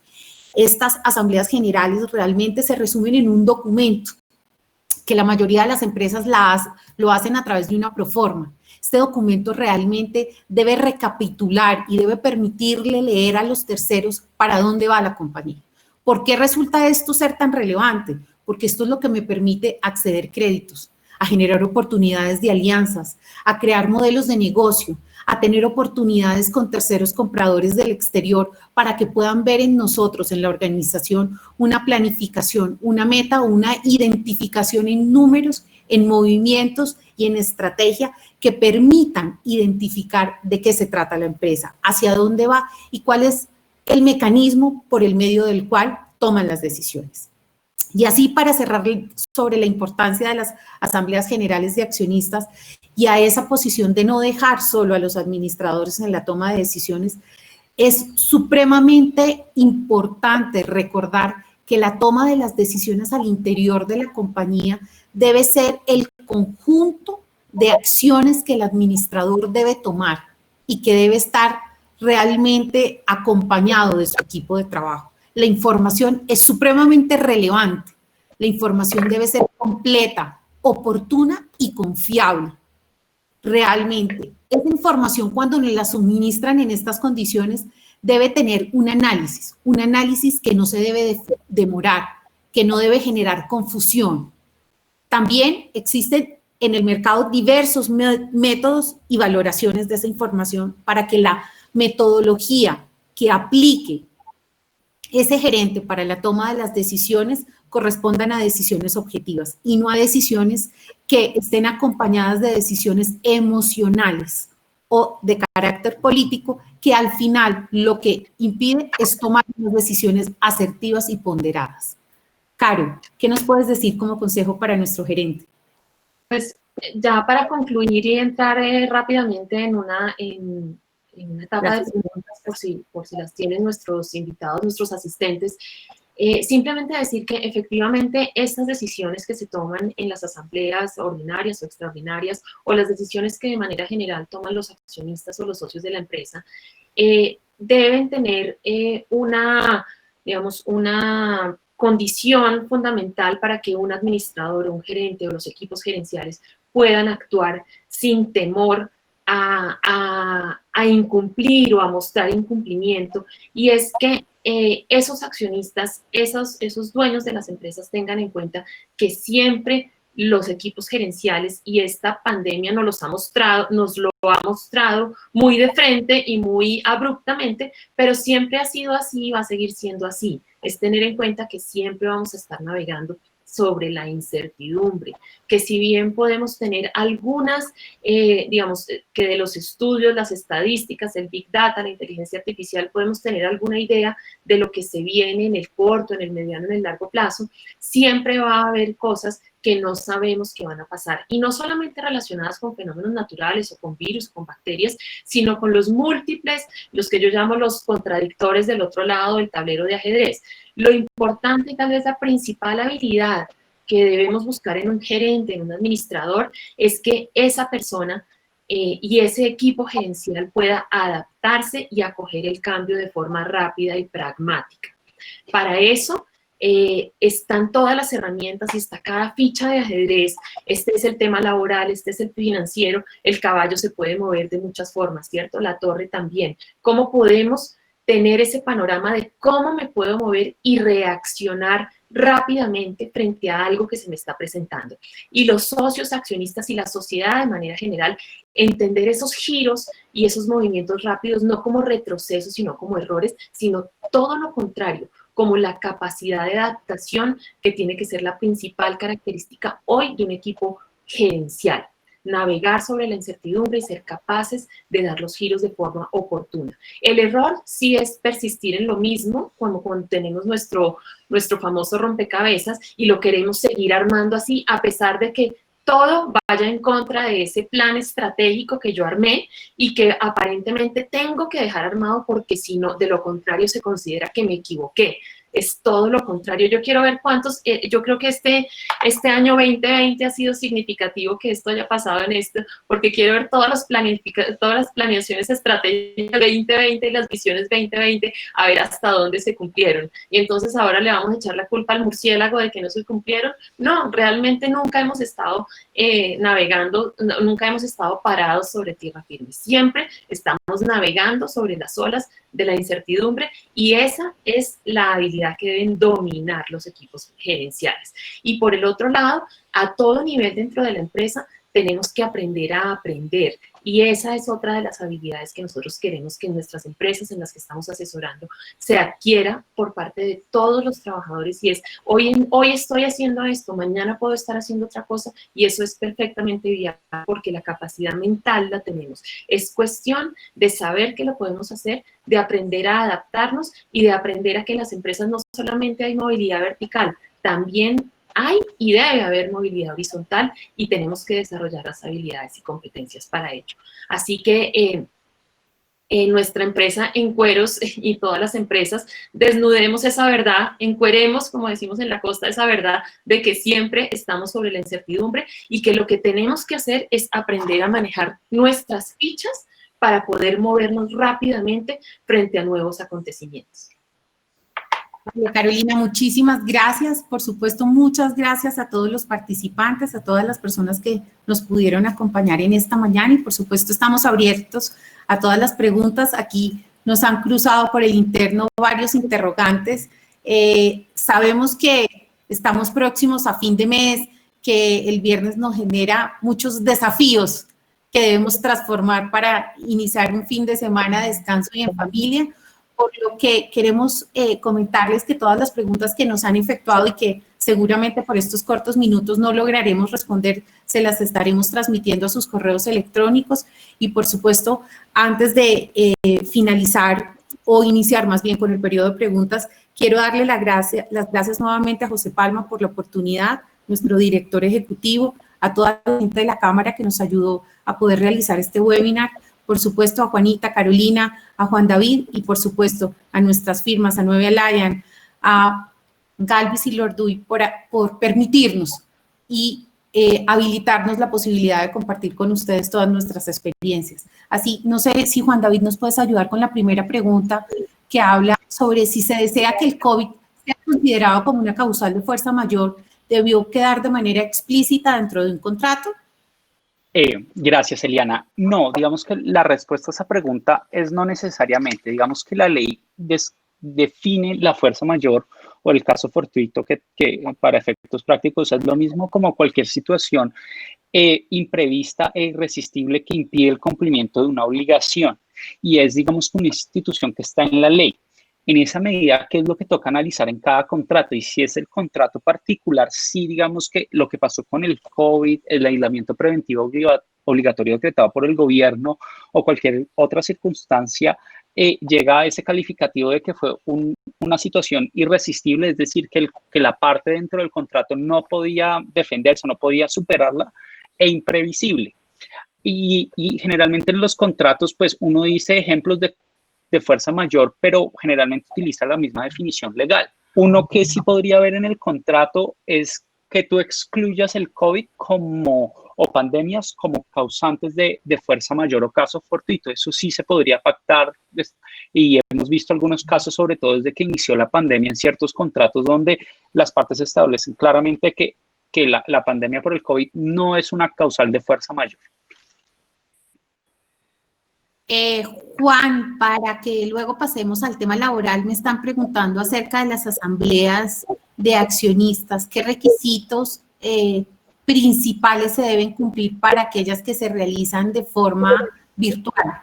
Estas asambleas generales realmente se resumen en un documento que la mayoría de las empresas lo hacen a través de una proforma. Este documento realmente debe recapitular y debe permitirle leer a los terceros para dónde va la compañía. ¿Por qué resulta esto ser tan relevante? Porque esto es lo que me permite acceder a créditos, a generar oportunidades de alianzas, a crear modelos de negocio, a tener oportunidades con terceros compradores del exterior para que puedan ver en nosotros, en la organización, una planificación, una meta, una identificación en números, en movimientos y en estrategia que permitan identificar de qué se trata la empresa, hacia dónde va y cuál es el mecanismo por el medio del cual toman las decisiones. Y así, para cerrar sobre la importancia de las asambleas generales de accionistas y a esa posición de no dejar solo a los administradores en la toma de decisiones, es supremamente importante recordar que la toma de las decisiones al interior de la compañía debe ser el conjunto de acciones que el administrador debe tomar y que debe estar realmente acompañado de su equipo de trabajo. La información es supremamente relevante. La información debe ser completa, oportuna y confiable. Realmente, esa información, cuando nos la suministran en estas condiciones, debe tener un análisis que no se debe demorar, que no debe generar confusión. También existen en el mercado diversos métodos y valoraciones de esa información para que la metodología que aplique ese gerente para la toma de las decisiones correspondan a decisiones objetivas y no a decisiones que estén acompañadas de decisiones emocionales o de carácter político, que al final lo que impide es tomar unas decisiones asertivas y ponderadas. Caro, ¿qué nos puedes decir como consejo para nuestro gerente? Pues ya para concluir y entrar rápidamente en una etapa de preguntas por si las tienen nuestros invitados, nuestros asistentes, simplemente decir que efectivamente estas decisiones que se toman en las asambleas ordinarias o extraordinarias o las decisiones que de manera general toman los accionistas o los socios de la empresa deben tener una condición fundamental para que un administrador o un gerente o los equipos gerenciales puedan actuar sin temor a incumplir o a mostrar incumplimiento, y es que esos accionistas, esos dueños de las empresas tengan en cuenta que siempre los equipos gerenciales, y esta pandemia nos lo ha mostrado muy de frente y muy abruptamente, pero siempre ha sido así y va a seguir siendo así. Es tener en cuenta que siempre vamos a estar navegando sobre la incertidumbre, que si bien podemos tener algunas, digamos, que de los estudios, las estadísticas, el Big Data, la inteligencia artificial, podemos tener alguna idea de lo que se viene en el corto, en el mediano, en el largo plazo, siempre va a haber cosas que no sabemos que van a pasar, y no solamente relacionadas con fenómenos naturales o con virus, con bacterias, sino con los múltiples, los que yo llamo los contradictores del otro lado del tablero de ajedrez. Lo importante y tal vez la principal habilidad que debemos buscar en un gerente, en un administrador, es que esa persona y ese equipo gerencial pueda adaptarse y acoger el cambio de forma rápida y pragmática. Para eso están todas las herramientas y está cada ficha de ajedrez. Este es el tema laboral, este es el financiero, el caballo se puede mover de muchas formas, ¿cierto? La torre también. ¿Cómo podemos tener ese panorama de cómo me puedo mover y reaccionar rápidamente frente a algo que se me está presentando? Y los socios, accionistas y la sociedad de manera general, entender esos giros y esos movimientos rápidos no como retrocesos, sino como errores, sino todo lo contrario, como la capacidad de adaptación que tiene que ser la principal característica hoy de un equipo gerencial. Navegar sobre la incertidumbre y ser capaces de dar los giros de forma oportuna. El error sí es persistir en lo mismo, como cuando tenemos nuestro famoso rompecabezas y lo queremos seguir armando así, a pesar de que todo vaya en contra de ese plan estratégico que yo armé y que aparentemente tengo que dejar armado porque si no, de lo contrario se considera que me equivoqué. Es todo lo contrario. Yo quiero ver cuántos, yo creo que este año 2020 ha sido significativo que esto haya pasado en esto, porque quiero ver todas las planeaciones estratégicas 2020 y las visiones 2020, a ver hasta dónde se cumplieron. Y entonces ahora le vamos a echar la culpa al murciélago de que no se cumplieron. No, realmente nunca hemos estado navegando, nunca hemos estado parados sobre tierra firme. Siempre estamos navegando sobre las olas de la incertidumbre, y esa es la habilidad que deben dominar los equipos gerenciales. Y por el otro lado, a todo nivel dentro de la empresa tenemos que aprender a aprender, y esa es otra de las habilidades que nosotros queremos que en nuestras empresas en las que estamos asesorando se adquiera por parte de todos los trabajadores, y es hoy estoy haciendo esto, mañana puedo estar haciendo otra cosa, y eso es perfectamente viable porque la capacidad mental la tenemos. Es cuestión de saber que lo podemos hacer, de aprender a adaptarnos y de aprender a que en las empresas no solamente hay movilidad vertical, también hay y debe haber movilidad horizontal, y tenemos que desarrollar las habilidades y competencias para ello. Así que en nuestra empresa Encueros y todas las empresas, desnudemos esa verdad, encueremos, como decimos en la costa, esa verdad de que siempre estamos sobre la incertidumbre y que lo que tenemos que hacer es aprender a manejar nuestras fichas para poder movernos rápidamente frente a nuevos acontecimientos. Carolina, muchísimas gracias. Por supuesto, muchas gracias a todos los participantes, a todas las personas que nos pudieron acompañar en esta mañana, y por supuesto estamos abiertos a todas las preguntas. Aquí nos han cruzado por el interno varios interrogantes. Sabemos que estamos próximos a fin de mes, que el viernes nos genera muchos desafíos que debemos transformar para iniciar un fin de semana de descanso y en familia, por lo que queremos comentarles que todas las preguntas que nos han efectuado y que seguramente por estos cortos minutos no lograremos responder, se las estaremos transmitiendo a sus correos electrónicos y, por supuesto, antes de finalizar o iniciar más bien con el periodo de preguntas, quiero darle las gracias nuevamente a José Palma por la oportunidad, nuestro director ejecutivo, a toda la gente de la Cámara que nos ayudó a poder realizar este webinar, por supuesto a Juanita, Carolina, a Juan David y por supuesto a nuestras firmas, a 9 Alliance, a Galvis y Lorduy por permitirnos y habilitarnos la posibilidad de compartir con ustedes todas nuestras experiencias. Así, no sé si Juan David nos puedes ayudar con la primera pregunta que habla sobre si se desea que el COVID sea considerado como una causal de fuerza mayor, ¿debió quedar de manera explícita dentro de un contrato? Gracias, Eliana. No, digamos que la respuesta a esa pregunta es no necesariamente. Digamos que la ley define la fuerza mayor o el caso fortuito que para efectos prácticos es lo mismo como cualquier situación imprevista e irresistible que impide el cumplimiento de una obligación. Y es, digamos, una institución que está en la ley. En esa medida, ¿qué es lo que toca analizar en cada contrato? Y si es el contrato particular, sí, digamos que lo que pasó con el COVID, el aislamiento preventivo obligatorio decretado por el gobierno o cualquier otra circunstancia, llega a ese calificativo de que fue una situación irresistible, es decir, que la parte dentro del contrato no podía defenderse, no podía superarla, e imprevisible. Y generalmente en los contratos, pues uno dice ejemplos de fuerza mayor, pero generalmente utiliza la misma definición legal. Uno que sí podría haber en el contrato es que tú excluyas el COVID o pandemias como causantes de fuerza mayor o caso fortuito. Eso sí se podría pactar y hemos visto algunos casos, sobre todo desde que inició la pandemia, en ciertos contratos donde las partes establecen claramente que la pandemia por el COVID no es una causal de fuerza mayor. Juan, para que luego pasemos al tema laboral, me están preguntando acerca de las asambleas de accionistas. ¿Qué requisitos principales se deben cumplir para aquellas que se realizan de forma virtual?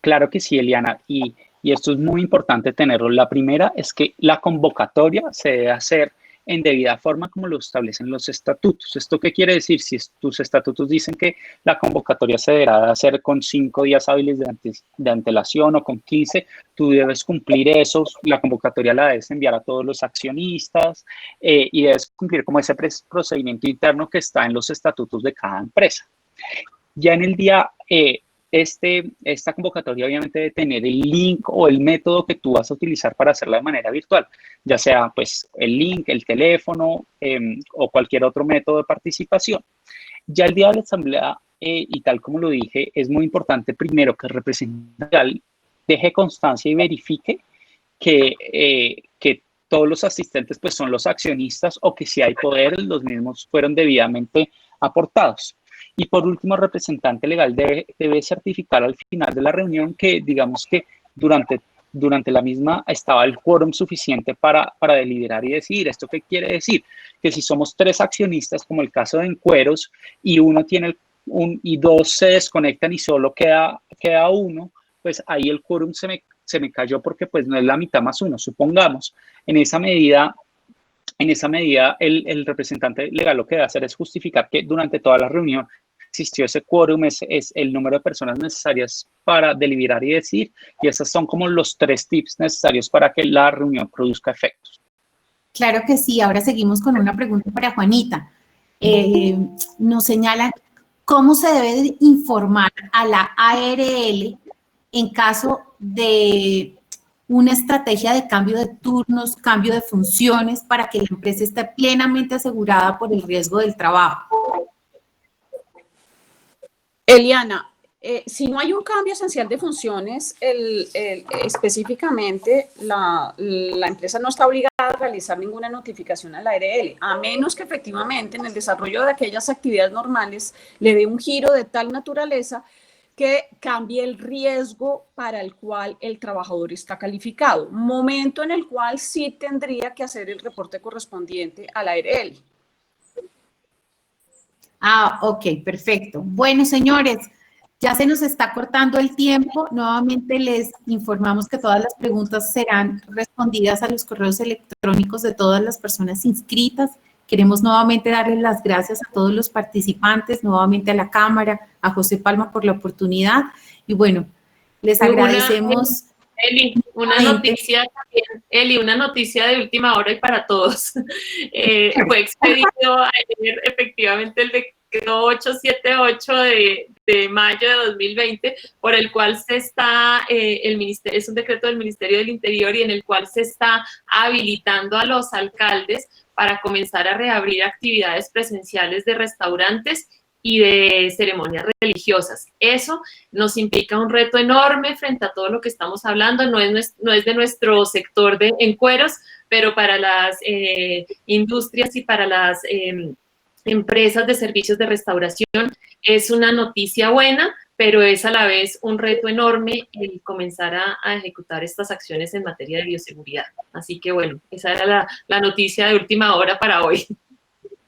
Claro que sí, Eliana, y esto es muy importante tenerlo. La primera es que la convocatoria se debe hacer en debida forma como lo establecen los estatutos. ¿Esto qué quiere decir? Si tus estatutos dicen que la convocatoria se deberá hacer con 5 días hábiles de antelación o con 15, tú debes cumplir eso. La convocatoria la debes enviar a todos los accionistas y debes cumplir como ese procedimiento interno que está en los estatutos de cada empresa. Ya en el día, esta convocatoria obviamente debe tener el link o el método que tú vas a utilizar para hacerla de manera virtual, ya sea pues el link, el teléfono o cualquier otro método de participación. Ya el día de la asamblea, y tal como lo dije, es muy importante primero que el representante deje constancia y verifique que todos los asistentes pues son los accionistas o que si hay poder, los mismos fueron debidamente aportados. Y por último, el representante legal debe certificar al final de la reunión que, digamos que durante la misma estaba el quórum suficiente para deliberar y decidir. ¿Esto qué quiere decir? Que si somos 3 accionistas, como el caso de Encueros, y y 2 se desconectan y solo queda uno, pues ahí el quórum se me cayó porque pues no es la mitad más 1, supongamos. En esa medida, el representante legal lo que debe hacer es justificar que durante toda la reunión existió ese quórum, es el número de personas necesarias para deliberar y decidir, y esos son como los 3 tips necesarios para que la reunión produzca efectos. Claro que sí. Ahora seguimos con una pregunta para Juanita. Nos señalan cómo se debe informar a la ARL en caso de una estrategia de cambio de turnos, cambio de funciones, para que la empresa esté plenamente asegurada por el riesgo del trabajo. Eliana, si no hay un cambio esencial de funciones, específicamente la empresa no está obligada a realizar ninguna notificación a la ARL, a menos que efectivamente en el desarrollo de aquellas actividades normales le dé un giro de tal naturaleza que cambie el riesgo para el cual el trabajador está calificado, momento en el cual sí tendría que hacer el reporte correspondiente a la ARL. Ah, ok, perfecto. Bueno, señores, ya se nos está cortando el tiempo. Nuevamente les informamos que todas las preguntas serán respondidas a los correos electrónicos de todas las personas inscritas. Queremos nuevamente darles las gracias a todos los participantes, nuevamente a la Cámara, a José Palma por la oportunidad. Y bueno, les agradecemos. Eli, una noticia también, Eli, una noticia de última hora y para todos. Fue expedido ayer efectivamente el decreto 878 de mayo de 2020, por el cual se está, es un decreto del Ministerio del Interior y en el cual se está habilitando a los alcaldes para comenzar a reabrir actividades presenciales de restaurantes y de ceremonias religiosas. Eso nos implica un reto enorme frente a todo lo que estamos hablando. No es de nuestro sector en cueros, pero para las industrias y para las empresas de servicios de restauración es una noticia buena, pero es a la vez un reto enorme el comenzar a ejecutar estas acciones en materia de bioseguridad. Así que bueno, esa era la noticia de última hora para hoy.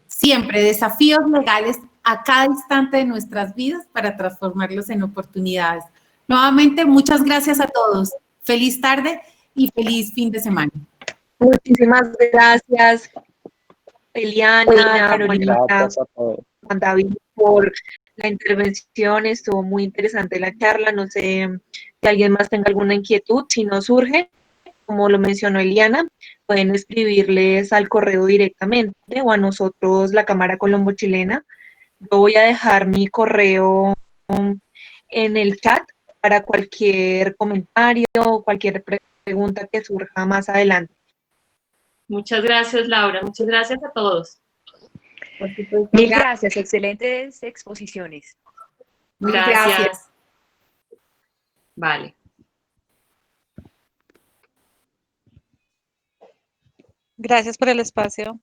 Siempre desafíos legales a cada instante de nuestras vidas para transformarlos en oportunidades. Nuevamente, muchas gracias a todos. Feliz tarde y feliz fin de semana. Muchísimas gracias, Eliana, Carolina, Gracias a todos. Juan David, por la intervención. Estuvo muy interesante la charla. No sé si alguien más tenga alguna inquietud. Si no surge, como lo mencionó Eliana, pueden escribirles al correo directamente o a nosotros, la Cámara Colombo-Chilena. Yo voy a dejar mi correo en el chat para cualquier comentario o cualquier pregunta que surja más adelante. Muchas gracias, Laura. Muchas gracias a todos. Mil gracias, excelentes exposiciones. Gracias. Vale. Gracias por el espacio.